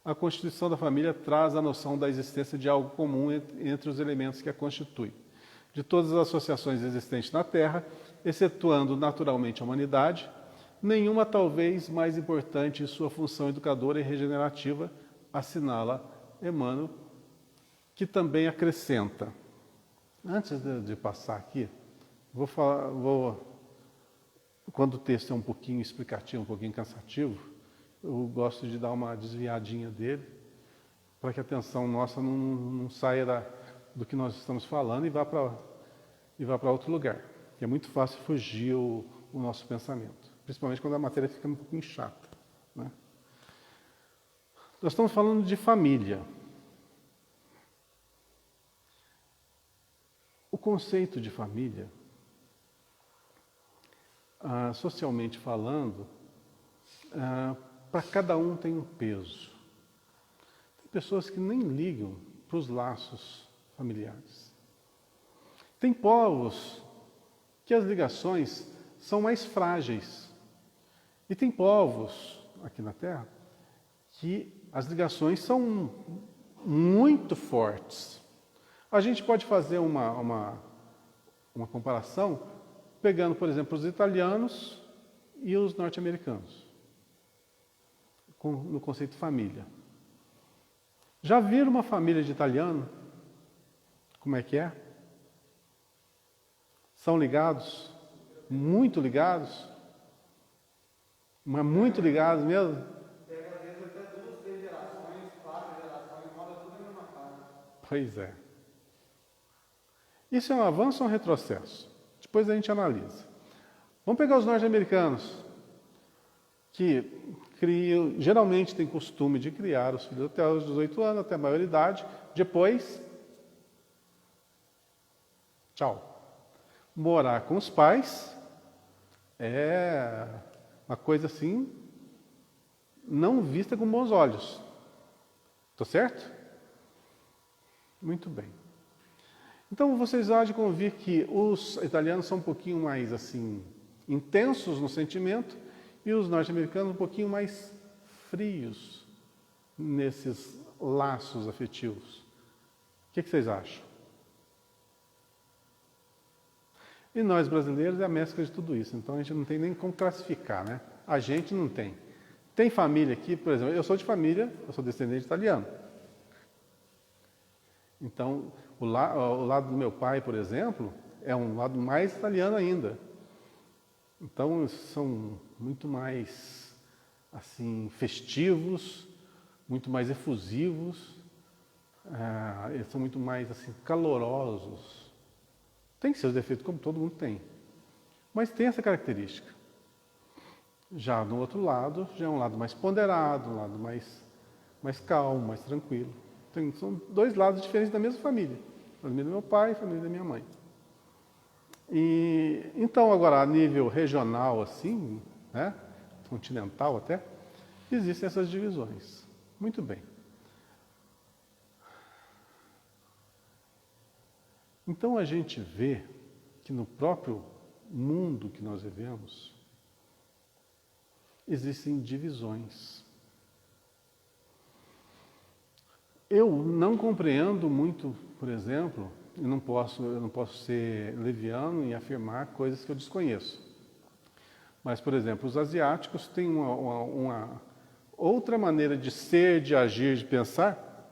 a constituição da família traz a noção da existência de algo comum entre os elementos que a constituem. De todas as associações existentes na Terra, excetuando naturalmente a humanidade, nenhuma talvez mais importante em sua função educadora e regenerativa, assinala Emmanuel, que também acrescenta. Antes de passar aqui, quando o texto é um pouquinho explicativo, um pouquinho cansativo, eu gosto de dar uma desviadinha dele, para que a atenção nossa não saia do que nós estamos falando e vá para outro lugar. Que é muito fácil fugir o nosso pensamento, principalmente quando a matéria fica um pouquinho chata, né? Nós estamos falando de família. O conceito de família, socialmente falando, para cada um tem um peso. Tem pessoas que nem ligam para os laços familiares. Tem povos que as ligações são mais frágeis. E tem povos aqui na Terra que as ligações são muito fortes. A gente pode fazer uma comparação pegando, por exemplo, os italianos e os norte-americanos, no conceito família. Já viram uma família de italiano? Como é que é? São ligados? Muito ligados? Mas muito ligados mesmo? Pega às vezes até 2, 3 gerações, 4 gerações, mora tudo na mesma casa. Pois é. Isso é um avanço ou um retrocesso? Depois a gente analisa. Vamos pegar os norte-americanos, que geralmente têm costume de criar os filhos até os 18 anos, até a maioridade. Depois, tchau. Morar com os pais é uma coisa assim, não vista com bons olhos. Estou certo? Muito bem. Então, vocês há de convir que os italianos são um pouquinho mais, assim, intensos no sentimento e os norte-americanos um pouquinho mais frios nesses laços afetivos. O que vocês acham? E nós, brasileiros, é a mescla de tudo isso. Então, a gente não tem nem como classificar, né? A gente não tem. Tem família aqui, por exemplo, eu sou de família, eu sou descendente italiano. Então, o lado do meu pai, por exemplo, é um lado mais italiano ainda. Então, são muito mais, assim, festivos, muito mais efusivos, eles são muito mais, assim, calorosos. Tem seus defeitos, como todo mundo tem. Mas tem essa característica. Já no outro lado, já é um lado mais ponderado, um lado mais calmo, mais tranquilo. São dois lados diferentes da mesma família. A família do meu pai e a família da minha mãe. E, então, agora, a nível regional, assim, né, continental até, existem essas divisões. Muito bem. Então, a gente vê que no próprio mundo que nós vivemos, existem divisões. Eu não compreendo muito, por exemplo, eu não posso ser leviano e afirmar coisas que eu desconheço. Mas, por exemplo, os asiáticos têm uma outra maneira de ser, de agir, de pensar,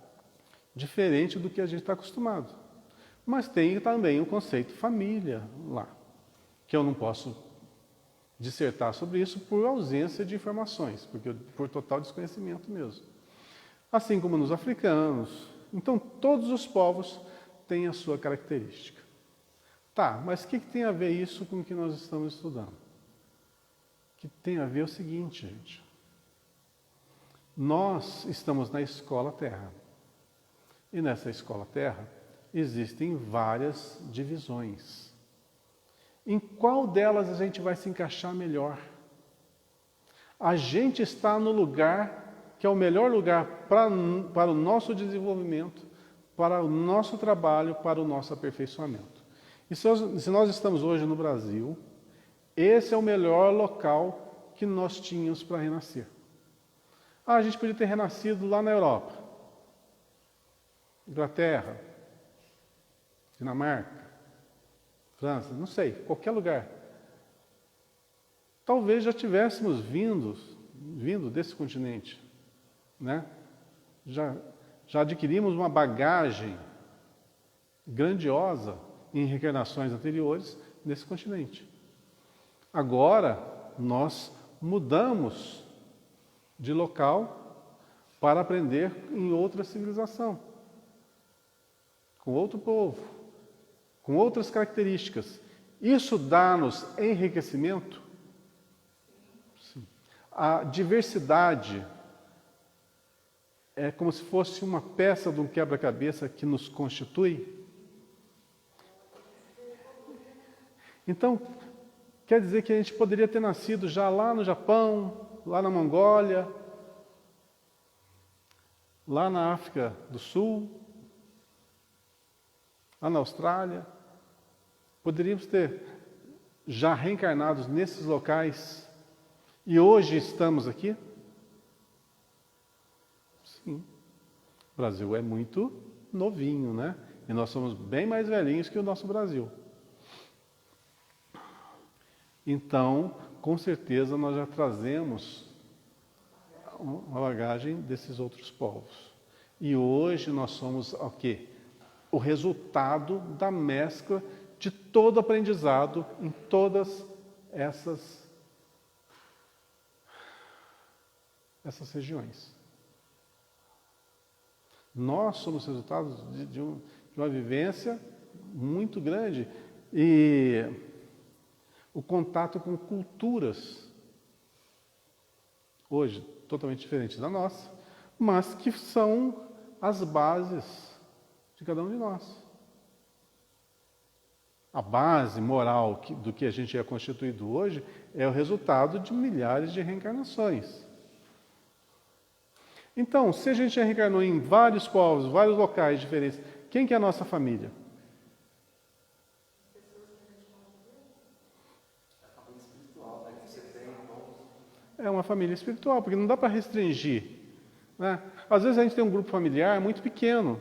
diferente do que a gente está acostumado. Mas tem também o conceito família lá, que eu não posso dissertar sobre isso por ausência de informações, por total desconhecimento mesmo. Assim como nos africanos. Então, todos os povos têm a sua característica. Tá, mas o que tem a ver isso com o que nós estamos estudando? O que tem a ver é o seguinte, gente. Nós estamos na escola Terra. E nessa escola Terra existem várias divisões. Em qual delas a gente vai se encaixar melhor? A gente está no lugar que é o melhor lugar para o nosso desenvolvimento, para o nosso trabalho, para o nosso aperfeiçoamento. E se nós estamos hoje no Brasil, esse é o melhor local que nós tínhamos para renascer. A gente podia ter renascido lá na Europa, Inglaterra, Dinamarca, França, não sei, qualquer lugar. Talvez já tivéssemos vindo desse continente, né? Já adquirimos uma bagagem grandiosa em reencarnações anteriores nesse continente. Agora, nós mudamos de local para aprender em outra civilização, com outro povo, com outras características. Isso dá-nos enriquecimento? Sim. A diversidade é como se fosse uma peça de um quebra-cabeça que nos constitui. Então, quer dizer que a gente poderia ter nascido já lá no Japão, lá na Mongólia, lá na África do Sul, lá na Austrália. Poderíamos ter já reencarnados nesses locais e hoje estamos aqui? Sim. O Brasil é muito novinho, né? E nós somos bem mais velhinhos que o nosso Brasil. Então, com certeza, nós já trazemos uma bagagem desses outros povos. E hoje nós somos o quê? O resultado da mescla de todo aprendizado em todas essas regiões. Nós somos resultados de uma vivência muito grande e o contato com culturas, hoje totalmente diferentes da nossa, mas que são as bases de cada um de nós. A base moral do que a gente é constituído hoje é o resultado de milhares de reencarnações. Então, se a gente já reencarnou em vários povos, vários locais diferentes, quem que é a nossa família? É uma família espiritual, porque não dá para restringir, né? Às vezes a gente tem um grupo familiar muito pequeno.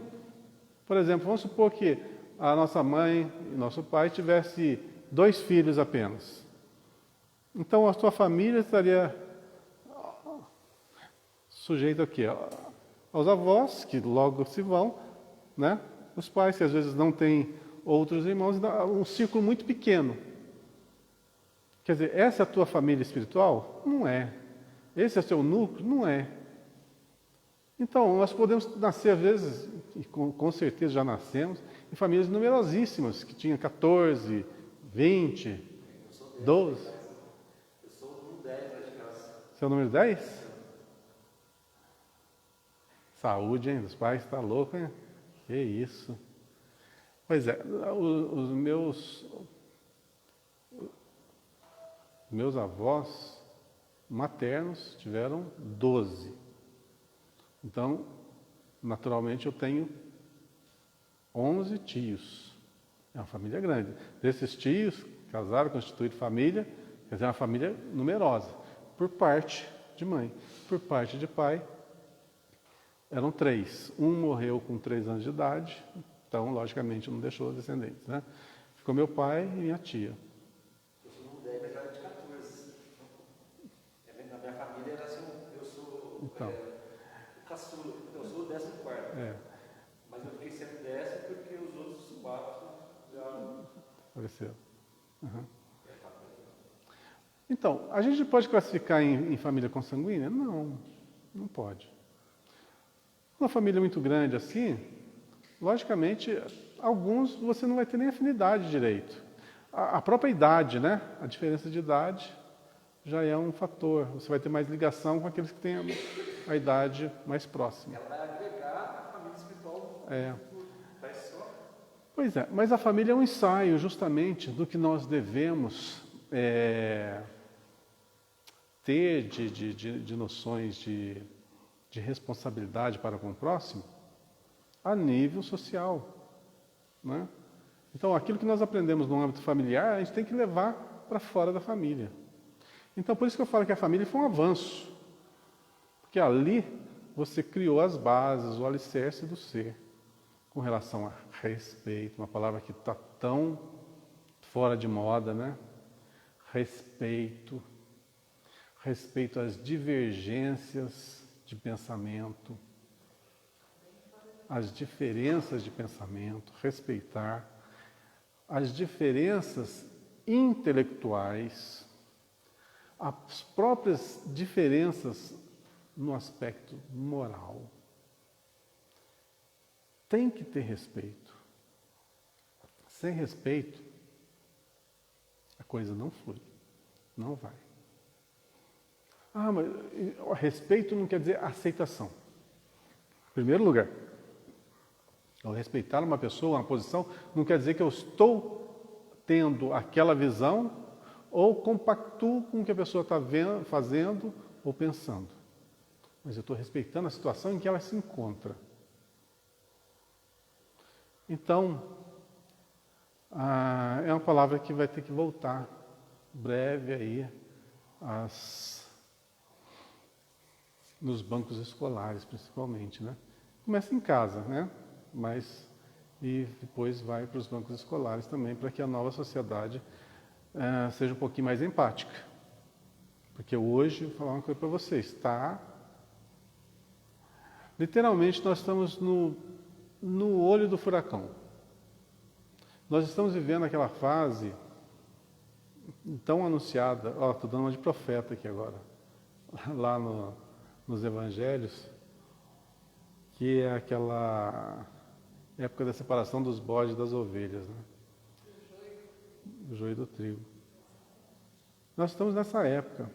Por exemplo, vamos supor que a nossa mãe e nosso pai tivesse 2 filhos apenas. Então a sua família estaria sujeita a quê? Aos avós, que logo se vão, né? Os pais, que às vezes não têm outros irmãos, um círculo muito pequeno. Quer dizer, essa é a tua família espiritual? Não é. Esse é o seu núcleo? Não é. Então, nós podemos nascer, às vezes, e com certeza já nascemos, em famílias numerosíssimas, que tinham 14, 20, 12. Eu sou o número 10 lá de casa. Você é o número 10? Saúde, hein? Dos pais, está louco, hein? Que isso. Pois é, os meus avós maternos tiveram 12. Então, naturalmente, eu tenho 11 tios. É uma família grande. Desses tios, casaram, constituíram família, quer dizer, é uma família numerosa. Por parte de mãe. Por parte de pai, Eram 3. Um morreu com 3 anos de idade, então, logicamente, não deixou descendentes, né? Ficou meu pai e minha tia. Eu sou do 10, mas era de 14. Na minha família era assim, eu sou Então. o caçula, eu sou o 14º. É, Mas eu fiquei sendo 10º porque os outros 4 já... apareceu. Uhum. Então, a gente pode classificar em família consanguínea? Não, não pode. Uma família muito grande assim, logicamente, alguns você não vai ter nem afinidade direito. A própria idade, né? A diferença de idade já é um fator. Você vai ter mais ligação com aqueles que têm a idade mais próxima. Ela vai agregar a família espiritual. É. Vai só... Pois é, mas a família é um ensaio justamente do que nós devemos ter de noções de responsabilidade para com o próximo a nível social, né? Então, aquilo que nós aprendemos no âmbito familiar, a gente tem que levar para fora da família. Então, por isso que eu falo que a família foi um avanço, porque ali você criou as bases, o alicerce do ser, com relação a respeito, uma palavra que está tão fora de moda, né? Respeito às divergências de pensamento, às diferenças de pensamento, respeitar as diferenças intelectuais, as próprias diferenças no aspecto moral. Tem que ter respeito. Sem respeito, a coisa não flui, não vai. Ah, mas respeito não quer dizer aceitação. Em primeiro lugar, ao respeitar uma pessoa, uma posição, não quer dizer que eu estou tendo aquela visão ou compactuo com o que a pessoa está fazendo ou pensando. Mas eu estou respeitando a situação em que ela se encontra. Então, é uma palavra que vai ter que voltar breve aí nos bancos escolares, principalmente, né? Começa em casa, né? E depois vai para os bancos escolares também, para que a nova sociedade seja um pouquinho mais empática. Porque hoje, vou falar uma coisa para vocês, literalmente nós estamos no olho do furacão. Nós estamos vivendo aquela fase tão anunciada, estou dando uma de profeta aqui agora, lá nos evangelhos, que é aquela época da separação dos bodes das ovelhas, né? Do joio e do trigo. Nós estamos nessa época.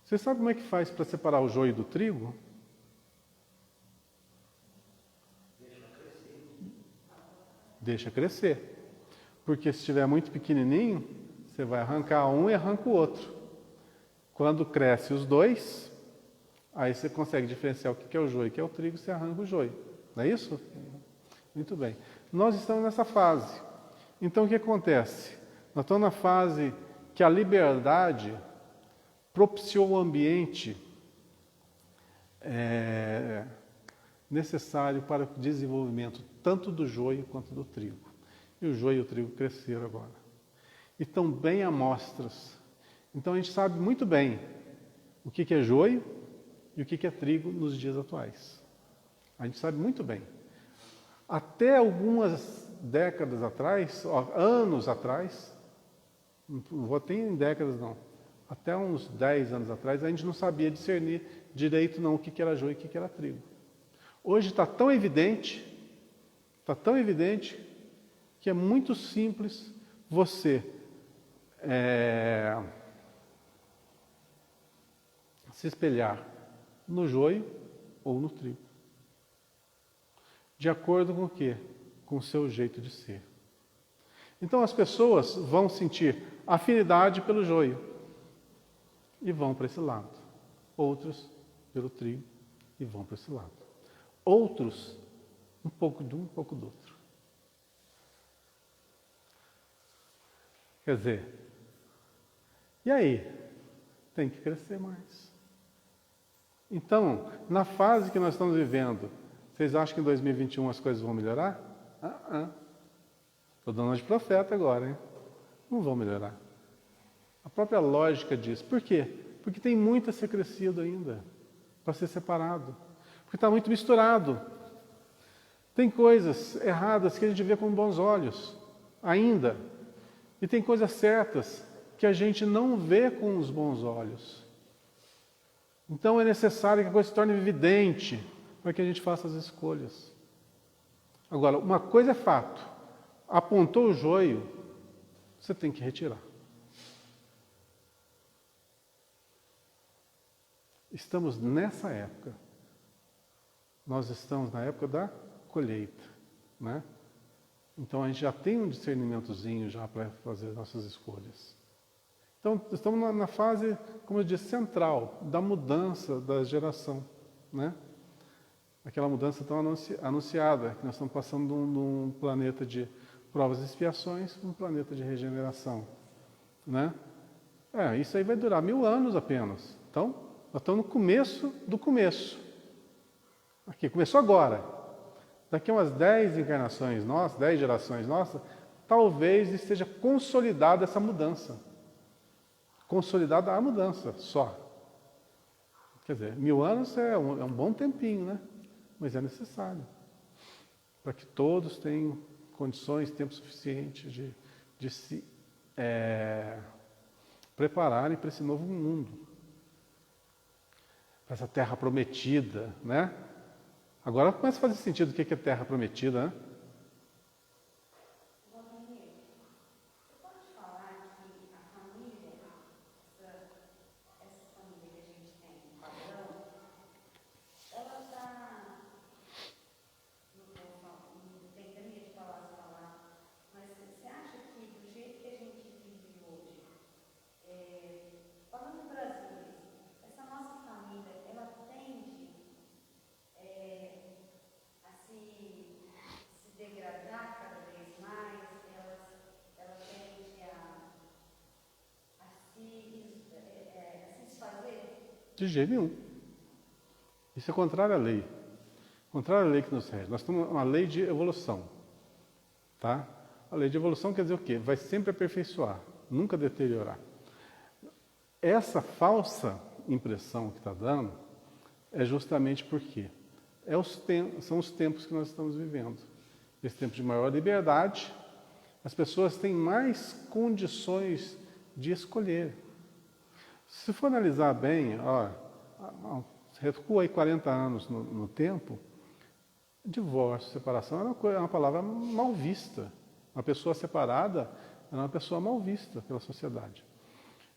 Você sabe como é que faz para separar o joio do trigo? Deixa crescer. Porque se estiver muito pequenininho, você vai arrancar um e arranca o outro. Quando cresce os dois, aí você consegue diferenciar o que é o joio e o que é o trigo, você arranca o joio. Não é isso? Muito bem. Nós estamos nessa fase. Então, o que acontece? Nós estamos na fase que a liberdade propiciou o ambiente necessário para o desenvolvimento tanto do joio quanto do trigo. E o joio e o trigo cresceram agora. E estão bem amostras. Então, a gente sabe muito bem o que é joio e o que é trigo nos dias atuais. A gente sabe muito bem. Até algumas décadas atrás, anos atrás, não vou ter em décadas não, até uns 10 anos atrás, a gente não sabia discernir direito não o que era joio e o que era trigo. Hoje está tão evidente, que é muito simples você se espelhar no joio ou no trigo. De acordo com o quê? Com o seu jeito de ser. Então as pessoas vão sentir afinidade pelo joio e vão para esse lado. Outros pelo trigo e vão para esse lado. Outros um pouco de um pouco do outro. Quer dizer, e aí? Tem que crescer mais. Então, na fase que nós estamos vivendo, vocês acham que em 2021 as coisas vão melhorar? Estou dando uma de profeta agora, hein? Não vão melhorar. A própria lógica diz. Por quê? Porque tem muito a ser crescido ainda, para ser separado. Porque está muito misturado. Tem coisas erradas que a gente vê com bons olhos, ainda. E tem coisas certas que a gente não vê com os bons olhos. Então é necessário que a coisa se torne evidente para que a gente faça as escolhas. Agora, uma coisa é fato. Apontou o joio, você tem que retirar. Estamos nessa época. Nós estamos na época da colheita, né? Então a gente já tem um discernimentozinho já para fazer nossas escolhas. Então estamos na fase, como eu disse, central da mudança da geração, né? Aquela mudança tão anunciada, que nós estamos passando de um planeta de provas e expiações para um planeta de regeneração, né? Isso aí vai durar 1000 anos apenas. Então, nós estamos no começo do começo. Aqui, começou agora. Daqui a umas 10 encarnações nossas, 10 gerações nossas, talvez esteja consolidada essa mudança. Consolidada a mudança, só. Quer dizer, 1000 anos é um bom tempinho, né? Mas é necessário. Para que todos tenham condições, tempo suficiente de se prepararem para esse novo mundo. Para essa terra prometida, né? Agora começa a fazer sentido o que é terra prometida, né? De jeito nenhum. Isso é contrário à lei. Contrário à lei que nos rege. Nós temos uma lei de evolução. Tá? A lei de evolução quer dizer o quê? Vai sempre aperfeiçoar, nunca deteriorar. Essa falsa impressão que está dando é justamente porque são os tempos que nós estamos vivendo. Esse tempo de maior liberdade, as pessoas têm mais condições de escolher. Se for analisar bem, recua aí 40 anos no tempo, divórcio, separação era uma palavra mal vista. Uma pessoa separada era uma pessoa mal vista pela sociedade.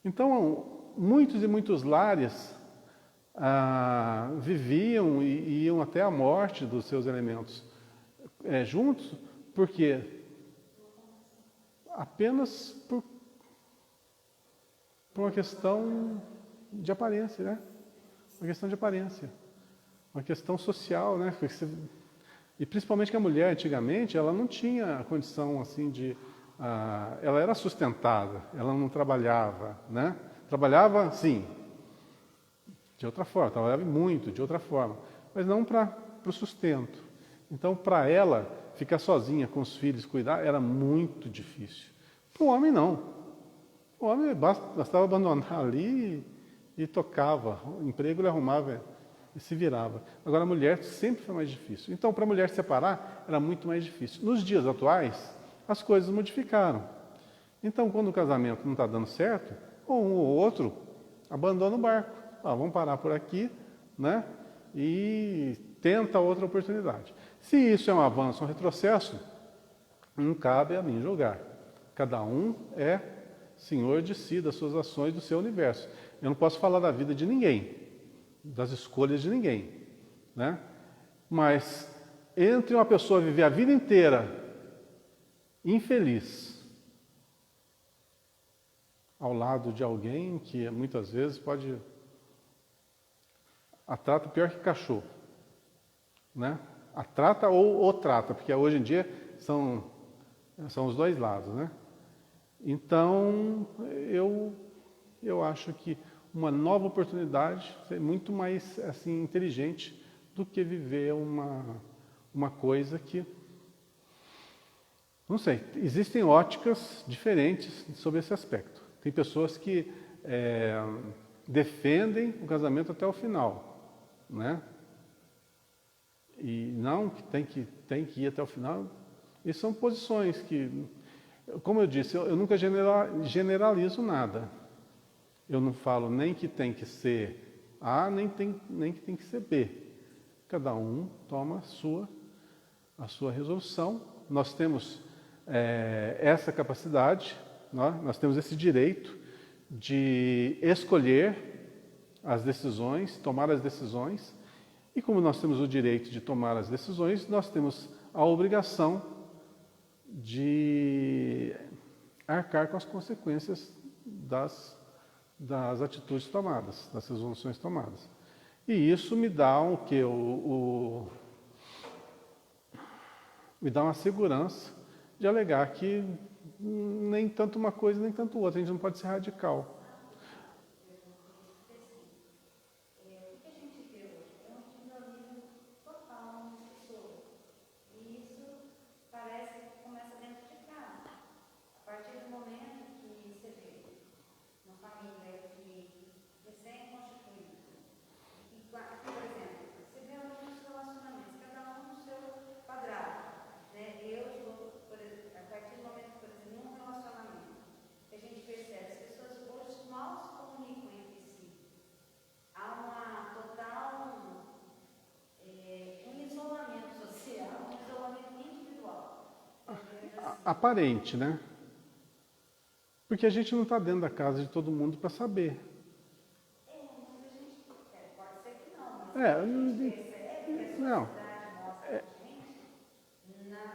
Então, muitos e muitos lares viviam e iam até a morte dos seus elementos juntos, porque apenas por uma questão de aparência, né? Uma questão de aparência, uma questão social, né? E principalmente que a mulher antigamente ela não tinha a condição assim ela era sustentada, ela não trabalhava, né? Trabalhava, sim, de outra forma, trabalhava muito, de outra forma, mas não para o sustento. Então, para ela ficar sozinha com os filhos, cuidar, era muito difícil. Para o homem não. O homem bastava abandonar ali e tocava. O emprego ele arrumava e se virava. Agora, a mulher sempre foi mais difícil. Então, para a mulher separar, era muito mais difícil. Nos dias atuais, as coisas modificaram. Então, quando o casamento não está dando certo, um ou outro abandona o barco. Vamos parar por aqui, né? E tenta outra oportunidade. Se isso é um avanço, um retrocesso, não cabe a mim julgar. Cada um é senhor de si, das suas ações, do seu universo. Eu não posso falar da vida de ninguém, das escolhas de ninguém, né? Mas entre uma pessoa viver a vida inteira infeliz ao lado de alguém que muitas vezes a trata pior que cachorro, né? A trata ou trata, porque hoje em dia são os dois lados, né? Então, eu acho que uma nova oportunidade, ser muito mais assim inteligente do que viver uma coisa que, não sei, existem óticas diferentes sobre esse aspecto. Tem pessoas que defendem o casamento até o final, né? E não que tem que ir até o final. E são posições que, como eu disse, eu nunca generalizo nada. Eu não falo nem que tem que ser A, nem que tem que ser B. Cada um toma a sua resolução. Nós temos essa capacidade, nós temos esse direito de escolher as decisões, tomar as decisões. E como nós temos o direito de tomar as decisões, nós temos a obrigação de arcar com as consequências das atitudes tomadas, das resoluções tomadas. E isso me dá me dá uma segurança de alegar que nem tanto uma coisa, nem tanto outra. A gente não pode ser radical. Aparente, né? Porque a gente não está dentro da casa de todo mundo para saber. Pode ser que não, mas a gente percebe que a sociedade mostra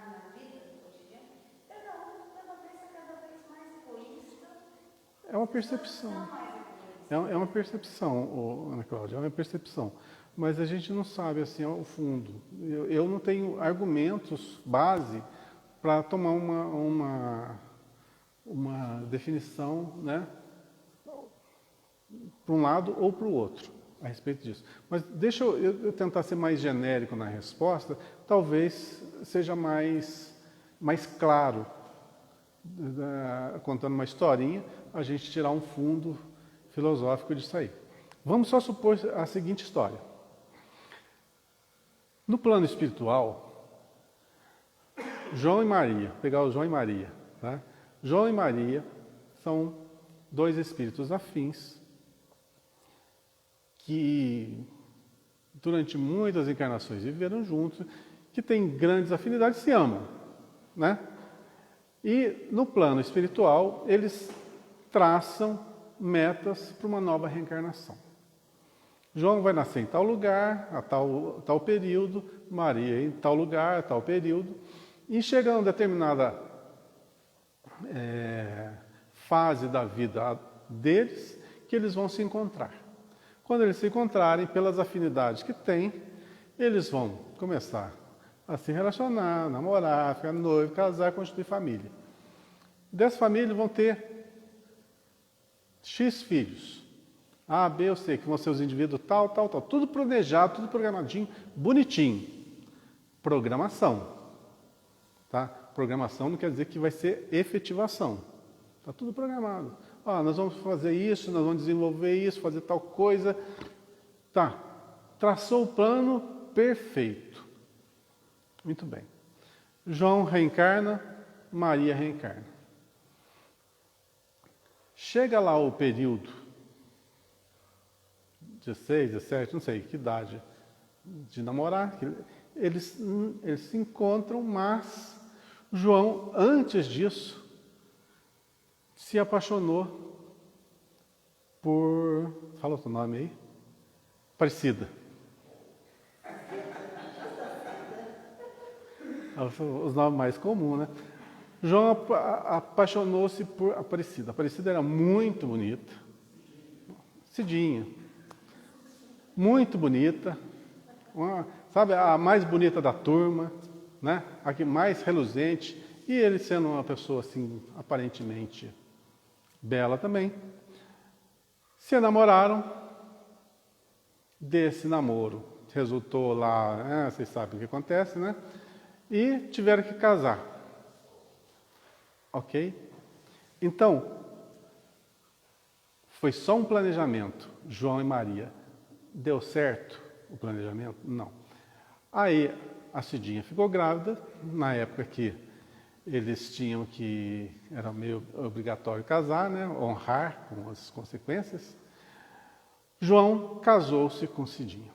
a gente, na vida cotidiana, cada vez mais egoísta. É uma percepção. É uma percepção, Ana Cláudia, é uma percepção. Mas a gente não sabe assim ao fundo. Eu não tenho argumentos base para tomar uma definição, né, para um lado ou para o outro a respeito disso. Mas deixa eu tentar ser mais genérico na resposta, talvez seja mais claro, contando uma historinha, a gente tirar um fundo filosófico disso aí. Vamos só supor a seguinte história. No plano espiritual, João e Maria, pegar o João e Maria, tá? João e Maria são dois espíritos afins que durante muitas encarnações viveram juntos, que têm grandes afinidades, se amam, né? E no plano espiritual eles traçam metas para uma nova reencarnação. João vai nascer em tal lugar, a tal período, Maria em tal lugar, a tal período. E chega a uma determinada fase da vida deles, que eles vão se encontrar. Quando eles se encontrarem, pelas afinidades que têm, eles vão começar a se relacionar, namorar, ficar noivo, casar, constituir família. Dessa família vão ter X filhos. A, B, ou C, que vão ser os indivíduos tal. Tudo planejado, tudo programadinho, bonitinho. Programação. Tá? Programação não quer dizer que vai ser efetivação. Está tudo programado. Nós vamos fazer isso, nós vamos desenvolver isso, fazer tal coisa. Tá. Traçou o plano perfeito. Muito bem. João reencarna, Maria reencarna. Chega lá o período, 16, 17, não sei que idade, de namorar, eles se encontram, mas João, antes disso, se apaixonou por... Fala o teu nome aí. Aparecida. Os nomes mais comuns, né? João apaixonou-se por Aparecida. Aparecida era muito bonita. Cidinha. Muito bonita. Sabe, a mais bonita da turma, né? A que mais reluzente. E ele sendo uma pessoa assim, aparentemente bela também. Se namoraram, desse namoro resultou lá, vocês sabem o que acontece, né? E tiveram que casar. Ok? Então, foi só um planejamento, João e Maria. Deu certo o planejamento? Não. Aí a Cidinha ficou grávida, na época que eles tinham que, era meio obrigatório casar, né? Honrar com as consequências. João casou-se com Cidinha.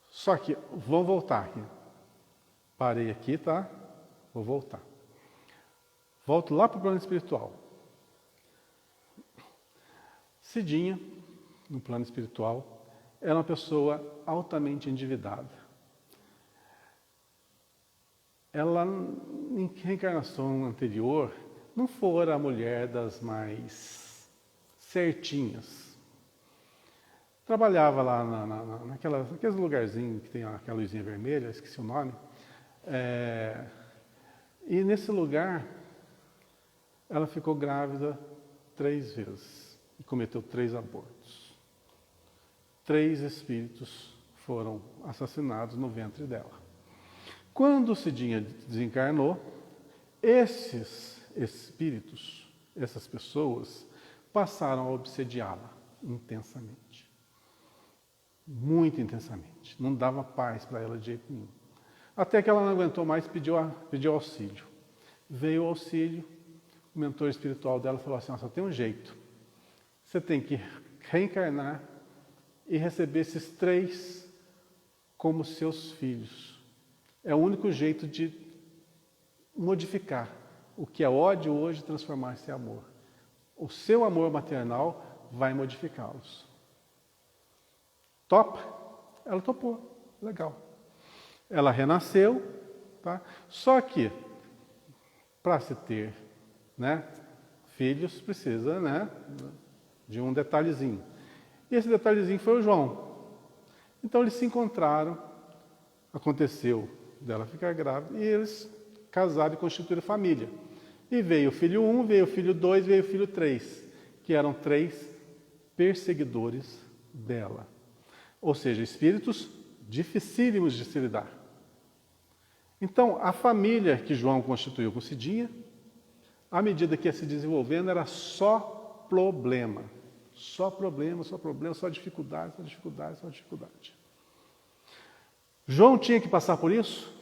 Só que, vamos voltar aqui. Parei aqui, tá? Vou voltar. Volto lá para o plano espiritual. Cidinha, no plano espiritual, era uma pessoa altamente endividada. Ela, em reencarnação anterior, não fora a mulher das mais certinhas. Trabalhava lá naqueles lugarzinhos que tem aquela luzinha vermelha, esqueci o nome. E nesse lugar, ela ficou grávida 3 vezes e cometeu 3 abortos. 3 espíritos foram assassinados no ventre dela. Quando Cidinha desencarnou, esses espíritos, essas pessoas, passaram a obsediá-la intensamente. Muito intensamente. Não dava paz para ela de jeito nenhum. Até que ela não aguentou mais, pediu auxílio. Veio o auxílio, o mentor espiritual dela falou assim, só tem um jeito. Você tem que reencarnar e receber esses 3 como seus filhos. É o único jeito de modificar o que é ódio hoje, transformar-se em amor. O seu amor maternal vai modificá-los. Topa? Ela topou. Legal. Ela renasceu, tá? Só que, para se ter, né, filhos, precisa, né, de um detalhezinho. E esse detalhezinho foi o João. Então, eles se encontraram, aconteceu dela ficar grávida, e eles casaram e constituíram família. E veio o filho 1, veio o filho 2, veio o filho 3, que eram 3 perseguidores dela. Ou seja, espíritos dificílimos de se lidar. Então, a família que João constituiu com Cidinha, à medida que ia se desenvolvendo, era só problema. Só problema, só problema, só dificuldade, só dificuldade, só dificuldade. João tinha que passar por isso?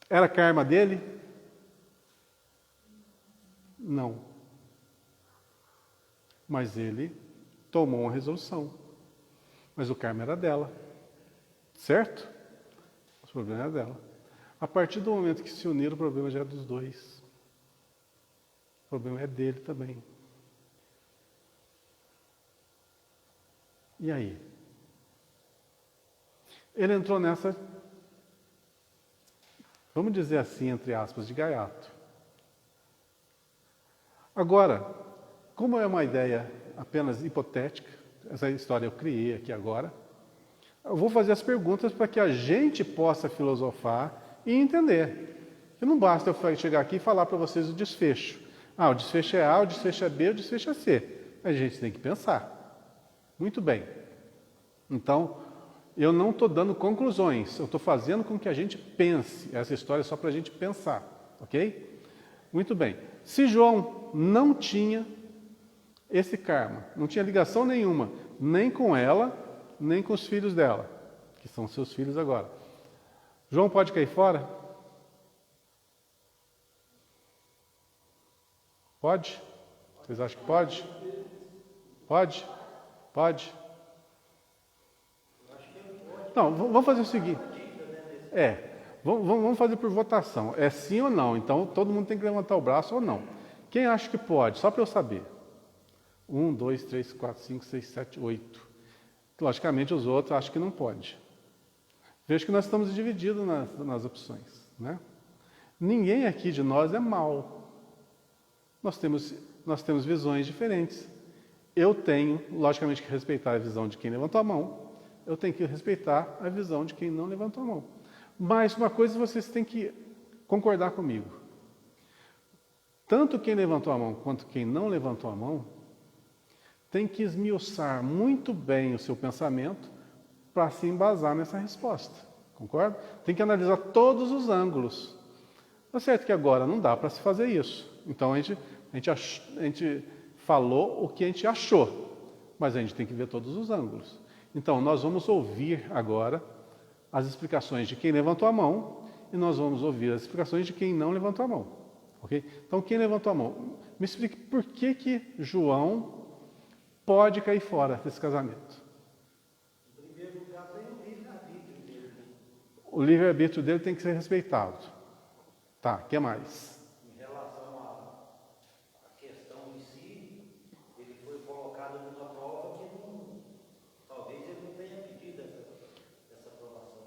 Era karma dele? Não. Mas ele tomou uma resolução. Mas o karma era dela. Certo? O problema era dela. A partir do momento que se uniram, o problema já é dos dois. O problema é dele também. E aí? Ele entrou nessa, vamos dizer assim, entre aspas, de gaiato. Agora, como é uma ideia apenas hipotética, essa história eu criei aqui agora, eu vou fazer as perguntas para que a gente possa filosofar e entender. E não basta eu chegar aqui e falar para vocês o desfecho. O desfecho é A, o desfecho é B, o desfecho é C. A gente tem que pensar. Muito bem. Então, eu não estou dando conclusões, eu estou fazendo com que a gente pense. Essa história é só para a gente pensar, ok? Muito bem. Se João não tinha esse karma, não tinha ligação nenhuma, nem com ela, nem com os filhos dela, que são seus filhos agora. João pode cair fora? Pode? Vocês acham que pode? Pode? Pode? Não, vamos fazer o seguinte. Vamos fazer por votação. É sim ou não? Então, todo mundo tem que levantar o braço ou não. Quem acha que pode? Só para eu saber. 1, 2, 3, 4, 5, 6, 7, 8. Logicamente, os outros acham que não pode. Vejo que nós estamos divididos nas opções, né? Ninguém aqui de nós é mau. Nós temos visões diferentes. Eu tenho, logicamente, que respeitar a visão de quem levantou a mão. Eu tenho que respeitar a visão de quem não levantou a mão. Mas uma coisa vocês têm que concordar comigo. Tanto quem levantou a mão quanto quem não levantou a mão tem que esmiuçar muito bem o seu pensamento para se embasar nessa resposta. Concorda? Tem que analisar todos os ângulos. Tá certo que agora não dá para se fazer isso. Então a gente falou o que a gente achou, mas a gente tem que ver todos os ângulos. Então nós vamos ouvir agora as explicações de quem levantou a mão e nós vamos ouvir as explicações de quem não levantou a mão. Ok? Então quem levantou a mão, me explique por que João pode cair fora desse casamento. O livre-arbítrio dele tem que ser respeitado. Tá, o que mais? Em relação à questão em si, ele foi colocado numa prova que talvez ele não tenha pedido essa aprovação.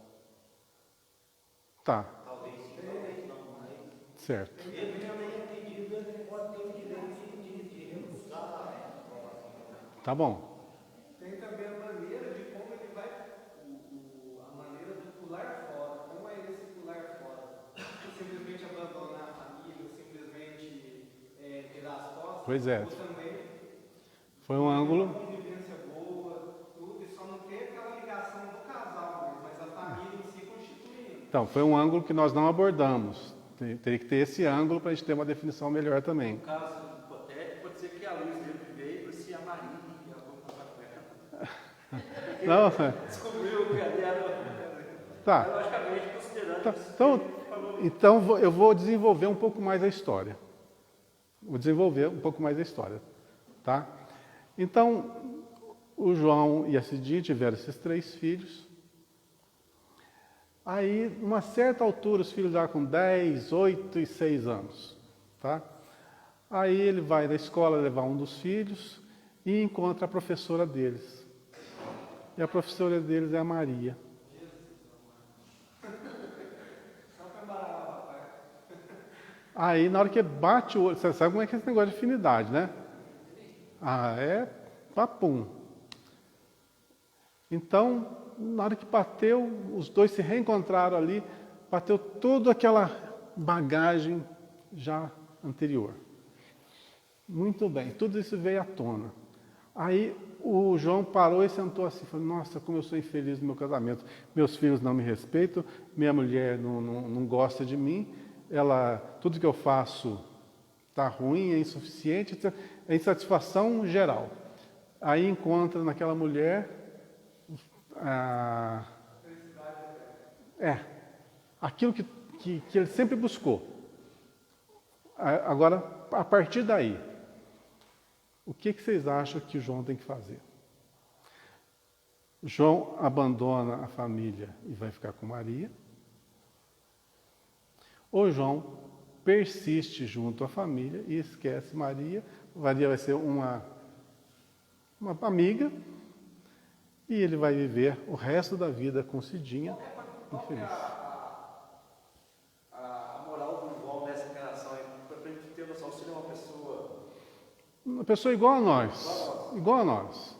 Tá. Talvez sim, talvez não, mas Certo. ele não tenha pedido, ele pode ter o direito de recusar a aprovação. Tá bom. Tem também a maneira de como ele vai, a maneira do pular fora. Como é esse pular fora? Simplesmente abandonar a família, simplesmente virar as costas. Pois é. Ou também Foi um ângulo. uma convivência boa, tudo, e só não ter aquela ligação do casal, mas a família em si constituindo. Então, foi um ângulo que nós não abordamos. Teria que ter esse ângulo para a gente ter uma definição melhor também. No caso hipotético, pode ser que a luz dele veio se a Maria e alguma coisa. Não, Descobriu que ali era. tá. Logicamente, considerando Tá, isso. então eu vou desenvolver um pouco mais a história. Vou desenvolver um pouco mais a história, tá? Então, o João e a Cidinha tiveram esses 3 filhos. Aí, numa certa altura, os filhos já com 10, 8 e 6 anos, tá? Aí ele vai da escola levar um dos filhos e encontra a professora deles. E a professora deles é a Maria. Aí, na hora que bate o olho, você sabe como é que é esse negócio de afinidade, né? Ah, é papum. Então, na hora que bateu, os dois se reencontraram ali, bateu toda aquela bagagem já anterior. Muito bem, tudo isso veio à tona. Aí o João parou e sentou assim, falou, nossa, como eu sou infeliz no meu casamento. Meus filhos não me respeitam, minha mulher não gosta de mim, tudo que eu faço está ruim, é insuficiente, é insatisfação geral. Aí encontra naquela mulher aquilo que ele sempre buscou. Agora, a partir daí, o que vocês acham que o João tem que fazer? João abandona a família e vai ficar com Maria? Ou João persiste junto à família e esquece Maria? Maria vai ser uma amiga e ele vai viver o resto da vida com Cidinha infeliz. A moral do João nessa encarnação, para a gente ter noção, se ele é uma pessoa igual a nós. Igual a nós.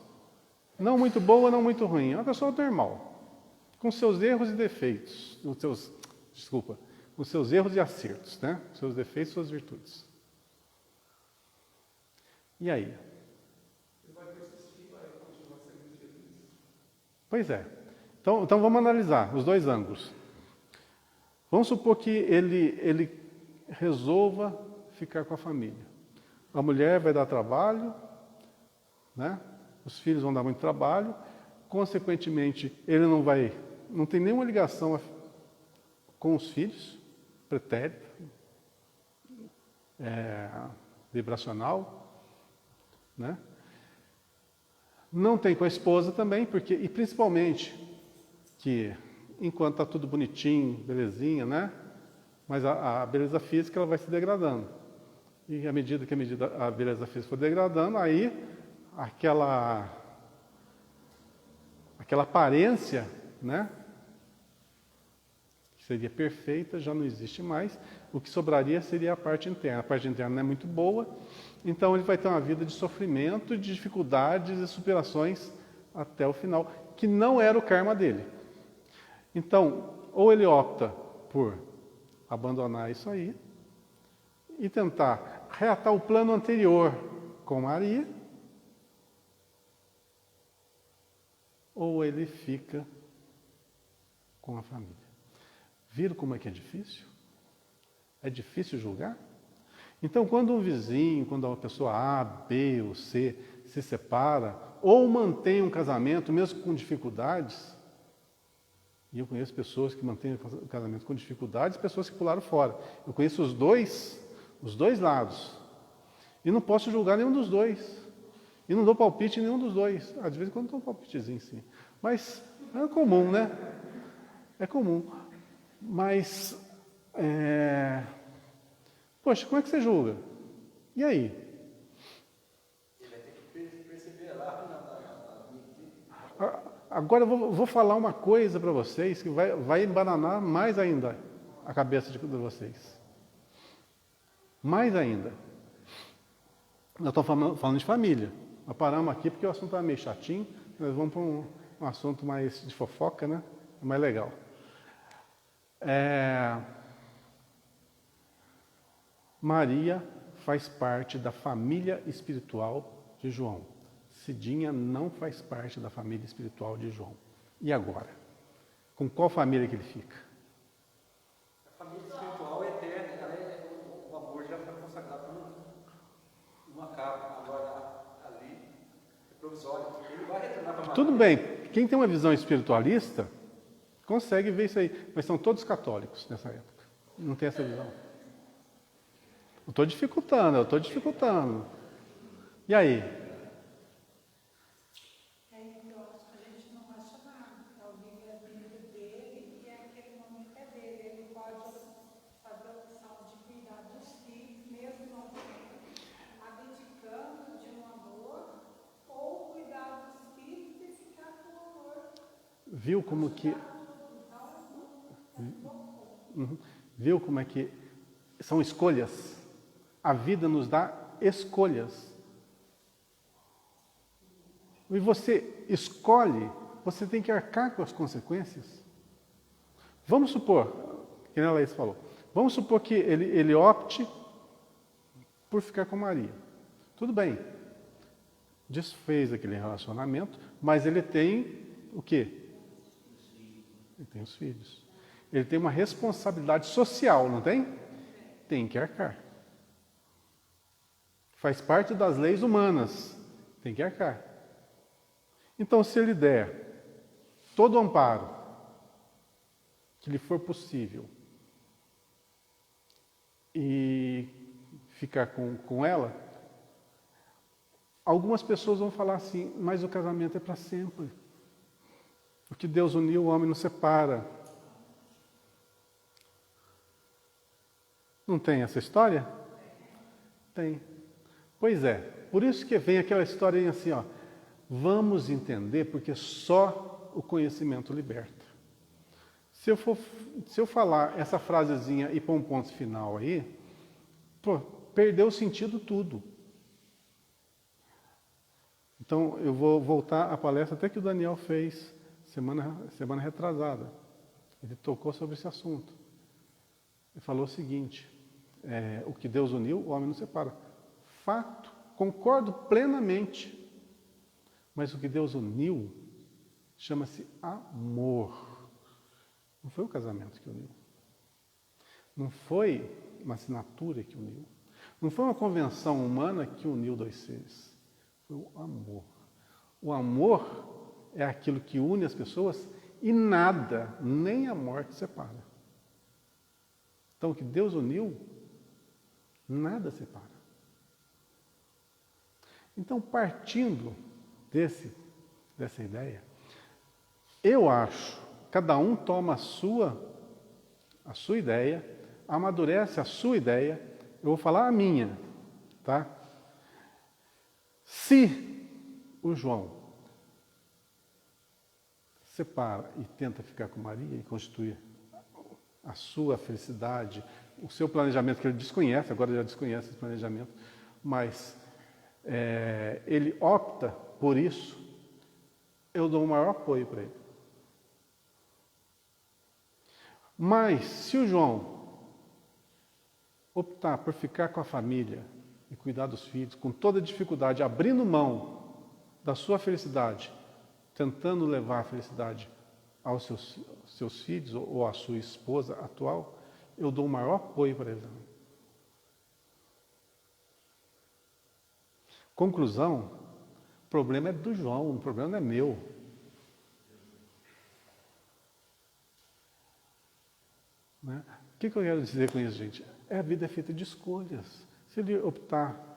Não muito boa, não muito ruim. É uma pessoa normal. Com seus erros e defeitos. Com seus erros e acertos, né? Seus defeitos e suas virtudes. E aí? Pois é. Então vamos analisar os 2 ângulos. Vamos supor que ele resolva ficar com a família. A mulher vai dar trabalho, né? Os filhos vão dar muito trabalho, consequentemente ele não tem nenhuma ligação com os filhos, pretérito, vibracional, né? Não tem com a esposa também, e principalmente que enquanto está tudo bonitinho, belezinha, né? Mas a beleza física ela vai se degradando. E à medida que a beleza física for degradando, aí aquela aparência, né? Que seria perfeita, já não existe mais. O que sobraria seria a parte interna. A parte interna não é muito boa, então ele vai ter uma vida de sofrimento, de dificuldades e superações até o final, que não era o karma dele. Então, ou ele opta por abandonar isso aí e tentar reatar o plano anterior com Maria, ou ele fica com a família. Viram como é que é difícil? É difícil julgar? Então, quando um vizinho, quando uma pessoa A, B ou C se separa, ou mantém um casamento, mesmo com dificuldades, e eu conheço pessoas que mantêm o casamento com dificuldades, pessoas que pularam fora. Eu conheço os dois lados. E não posso julgar nenhum dos dois. E não dou palpite em nenhum dos dois. De vez em quando dou um palpitezinho, sim. Mas é comum, né? É comum. Mas, poxa, como é que você julga? E aí? Você vai ter que perceber lá Agora eu vou falar uma coisa para vocês que vai embananar mais ainda a cabeça de vocês. Mais ainda. Nós estamos falando de família. Nós paramos aqui porque o assunto está meio chatinho. Nós vamos para um assunto mais de fofoca, né? Mais legal. Maria faz parte da família espiritual de João. Cidinha não faz parte da família espiritual de João. E agora? Com qual família que ele fica? A família espiritual é eterna, o amor já foi consagrado por uma capa, agora ali é provisório. Ele vai retornar para a Tudo bem, quem tem uma visão espiritualista consegue ver isso aí, mas são todos católicos nessa época. Não tem essa visão. Eu estou dificultando. E aí? Então, acho que a gente não acha nada. É o livre-arbítrio dele e aquele momento é dele. Ele pode fazer a opção de cuidar dos filhos, mesmo não abdicando de um amor, ou cuidar dos filhos e ficar com o amor. Viu como que... Viu como é que são escolhas? A vida nos dá escolhas. E você escolhe, você tem que arcar com as consequências. Vamos supor, que a Laís falou, vamos supor que ele opte por ficar com Maria. Tudo bem. Desfez aquele relacionamento, mas ele tem o quê? Ele tem os filhos. Ele tem uma responsabilidade social, não tem? Tem que arcar. Faz parte das leis humanas. Tem que arcar. Então, se ele der todo o amparo que lhe for possível e ficar com ela, algumas pessoas vão falar assim, mas o casamento é para sempre. O que Deus uniu, o homem não separa. Não tem essa história? Tem. Pois é, por isso que vem aquela historinha assim, ó. Vamos entender, porque só o conhecimento liberta. Se eu falar essa frasezinha e pôr um ponto final aí, perdeu o sentido tudo. Então, eu vou voltar à palestra até que o Daniel fez semana retrasada. Ele tocou sobre esse assunto. Ele falou o seguinte, o que Deus uniu, o homem não separa. Fato, concordo plenamente. Mas o que Deus uniu chama-se amor. Não foi o casamento que uniu. Não foi uma assinatura que uniu. Não foi uma convenção humana que uniu dois seres. Foi o amor. O amor é aquilo que une as pessoas e nada, nem a morte separa. Então, o que Deus uniu, nada separa. Então, partindo dessa ideia, eu acho, cada um toma a sua ideia, amadurece a sua ideia, eu vou falar a minha, tá? Se o João separa e tenta ficar com Maria e constituir a sua felicidade, o seu planejamento que ele desconhece, agora já desconhece esse planejamento, mas ele opta por isso, eu dou o maior apoio para ele. Mas, se o João optar por ficar com a família e cuidar dos filhos, com toda dificuldade, abrindo mão da sua felicidade tentando levar a felicidade aos seus filhos ou à sua esposa atual, eu dou o maior apoio para ele também. Conclusão, o problema é do João, o problema não é meu. Né? O que eu quero dizer com isso, gente? A vida é feita de escolhas. Se ele optar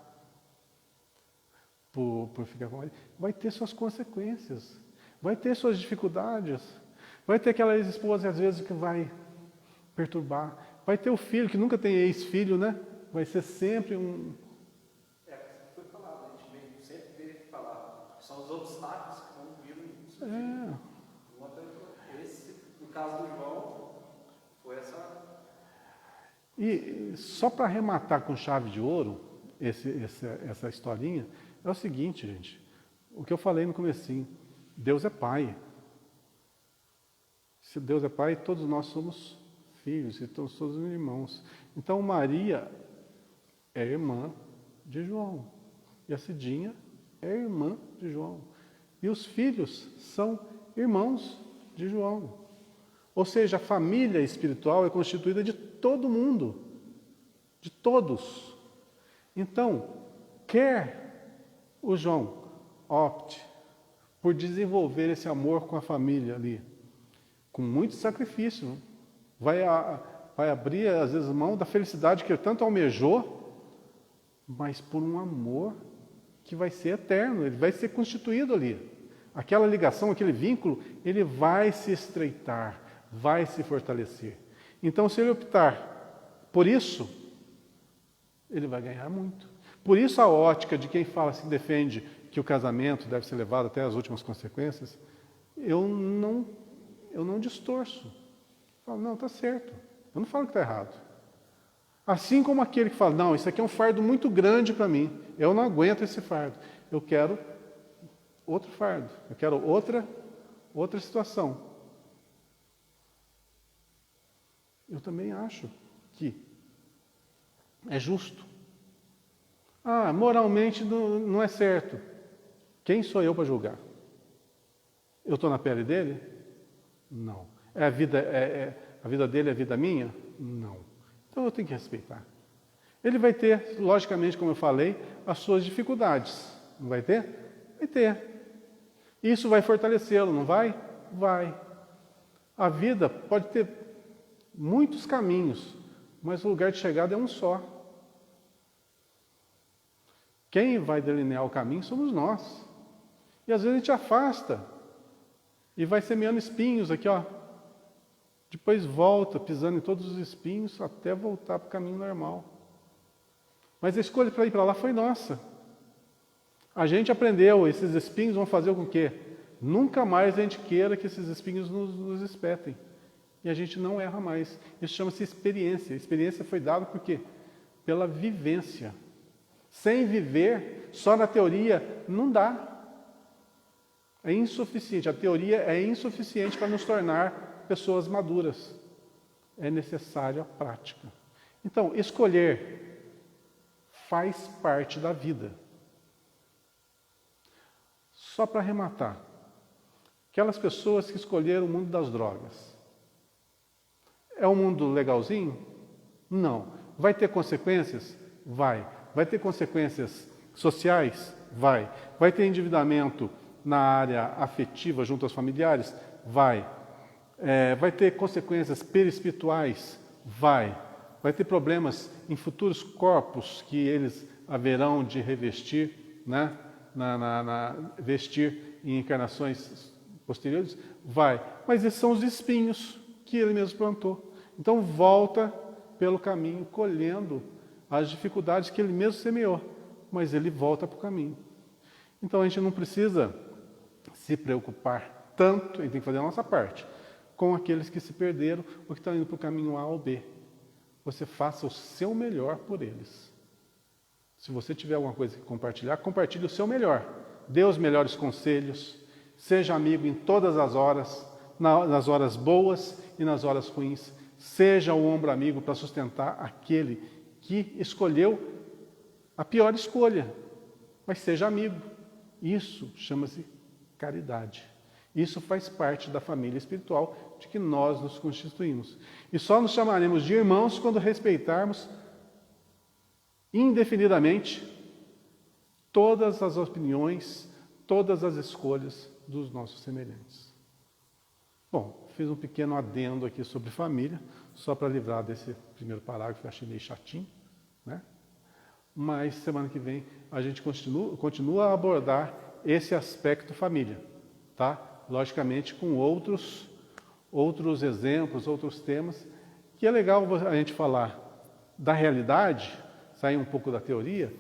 por ficar com ele, vai ter suas consequências, vai ter suas dificuldades, vai ter aquela ex-esposa, às vezes, que vai perturbar, vai ter o filho, que nunca tem ex-filho, né? Vai ser sempre um... Foi falado, a gente sempre vê falar, são os obstáculos que vão vir. No caso do João, foi essa... E só para arrematar com chave de ouro essa historinha, é o seguinte, gente, o que eu falei no comecinho, Deus é Pai. Se Deus é Pai, todos nós somos filhos, e todos irmãos. Então Maria é irmã de João, e a Cidinha é irmã de João. E os filhos são irmãos de João. Ou seja, a família espiritual é constituída de todo mundo, de todos. Então, quer o João opte por desenvolver esse amor com a família ali, com muito sacrifício, vai abrir, às vezes, mão da felicidade que ele tanto almejou, mas por um amor que vai ser eterno, ele vai ser constituído ali. Aquela ligação, aquele vínculo, ele vai se estreitar, vai se fortalecer. Então, se ele optar por isso, ele vai ganhar muito. Por isso a ótica de quem fala, se defende que o casamento deve ser levado até as últimas consequências, eu não distorço. Eu falo, não, está certo. Eu não falo que está errado. Assim como aquele que fala, não, isso aqui é um fardo muito grande para mim, eu não aguento esse fardo. Eu quero outro fardo, eu quero outra situação. Eu também acho que é justo. Moralmente não é certo. Quem sou eu para julgar? Eu estou na pele dele? Não. A vida dele é a vida minha? Não. Então eu tenho que respeitar. Ele vai ter, logicamente, como eu falei, as suas dificuldades. Não vai ter? Vai ter. Isso vai fortalecê-lo, não vai? Vai. A vida pode ter muitos caminhos, mas o lugar de chegada é um só. Quem vai delinear o caminho somos nós. E às vezes a gente afasta e vai semeando espinhos aqui, ó. Depois volta, pisando em todos os espinhos, até voltar para o caminho normal. Mas a escolha para ir para lá foi nossa. A gente aprendeu, esses espinhos vão fazer com que nunca mais a gente queira que esses espinhos nos espetem. E a gente não erra mais. Isso chama-se experiência. A experiência foi dada por quê? Pela vivência. Sem viver, só na teoria, não dá. É insuficiente. A teoria é insuficiente para nos tornar pessoas maduras. É necessária a prática. Então, escolher faz parte da vida. Só para arrematar. Aquelas pessoas que escolheram o mundo das drogas. É um mundo legalzinho? Não. Vai ter consequências? Vai. Vai ter consequências sociais? Vai. Vai ter endividamento na área afetiva junto aos familiares? Vai. Vai ter consequências perispirituais? Vai. Vai ter problemas em futuros corpos que eles haverão de revestir, né? Vestir em encarnações posteriores? Vai. Mas esses são os espinhos que ele mesmo plantou. Então volta pelo caminho, colhendo as dificuldades que ele mesmo semeou, mas ele volta para o caminho. Então a gente não precisa se preocupar tanto, a gente tem que fazer a nossa parte, com aqueles que se perderam ou que estão indo para o caminho A ou B. Você faça o seu melhor por eles. Se você tiver alguma coisa que compartilhar, compartilhe o seu melhor. Dê os melhores conselhos, seja amigo em todas as horas, nas horas boas e nas horas ruins. Seja o ombro amigo para sustentar aquele que escolheu a pior escolha, mas seja amigo. Isso chama-se caridade. Isso faz parte da família espiritual de que nós nos constituímos. E só nos chamaremos de irmãos quando respeitarmos indefinidamente todas as opiniões, todas as escolhas dos nossos semelhantes. Bom, fiz um pequeno adendo aqui sobre família, só para livrar desse primeiro parágrafo que eu achei meio chatinho, né? Mas semana que vem a gente continua a abordar esse aspecto família, tá? Logicamente com outros exemplos, outros temas, que é legal a gente falar da realidade, sair um pouco da teoria,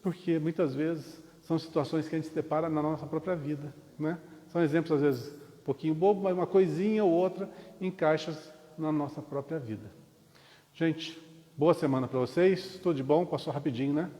porque muitas vezes são situações que a gente se depara na nossa própria vida, né? São exemplos às vezes um pouquinho bobo, mas uma coisinha ou outra encaixa na nossa própria vida. Gente, boa semana para vocês, tudo de bom, passou rapidinho, né?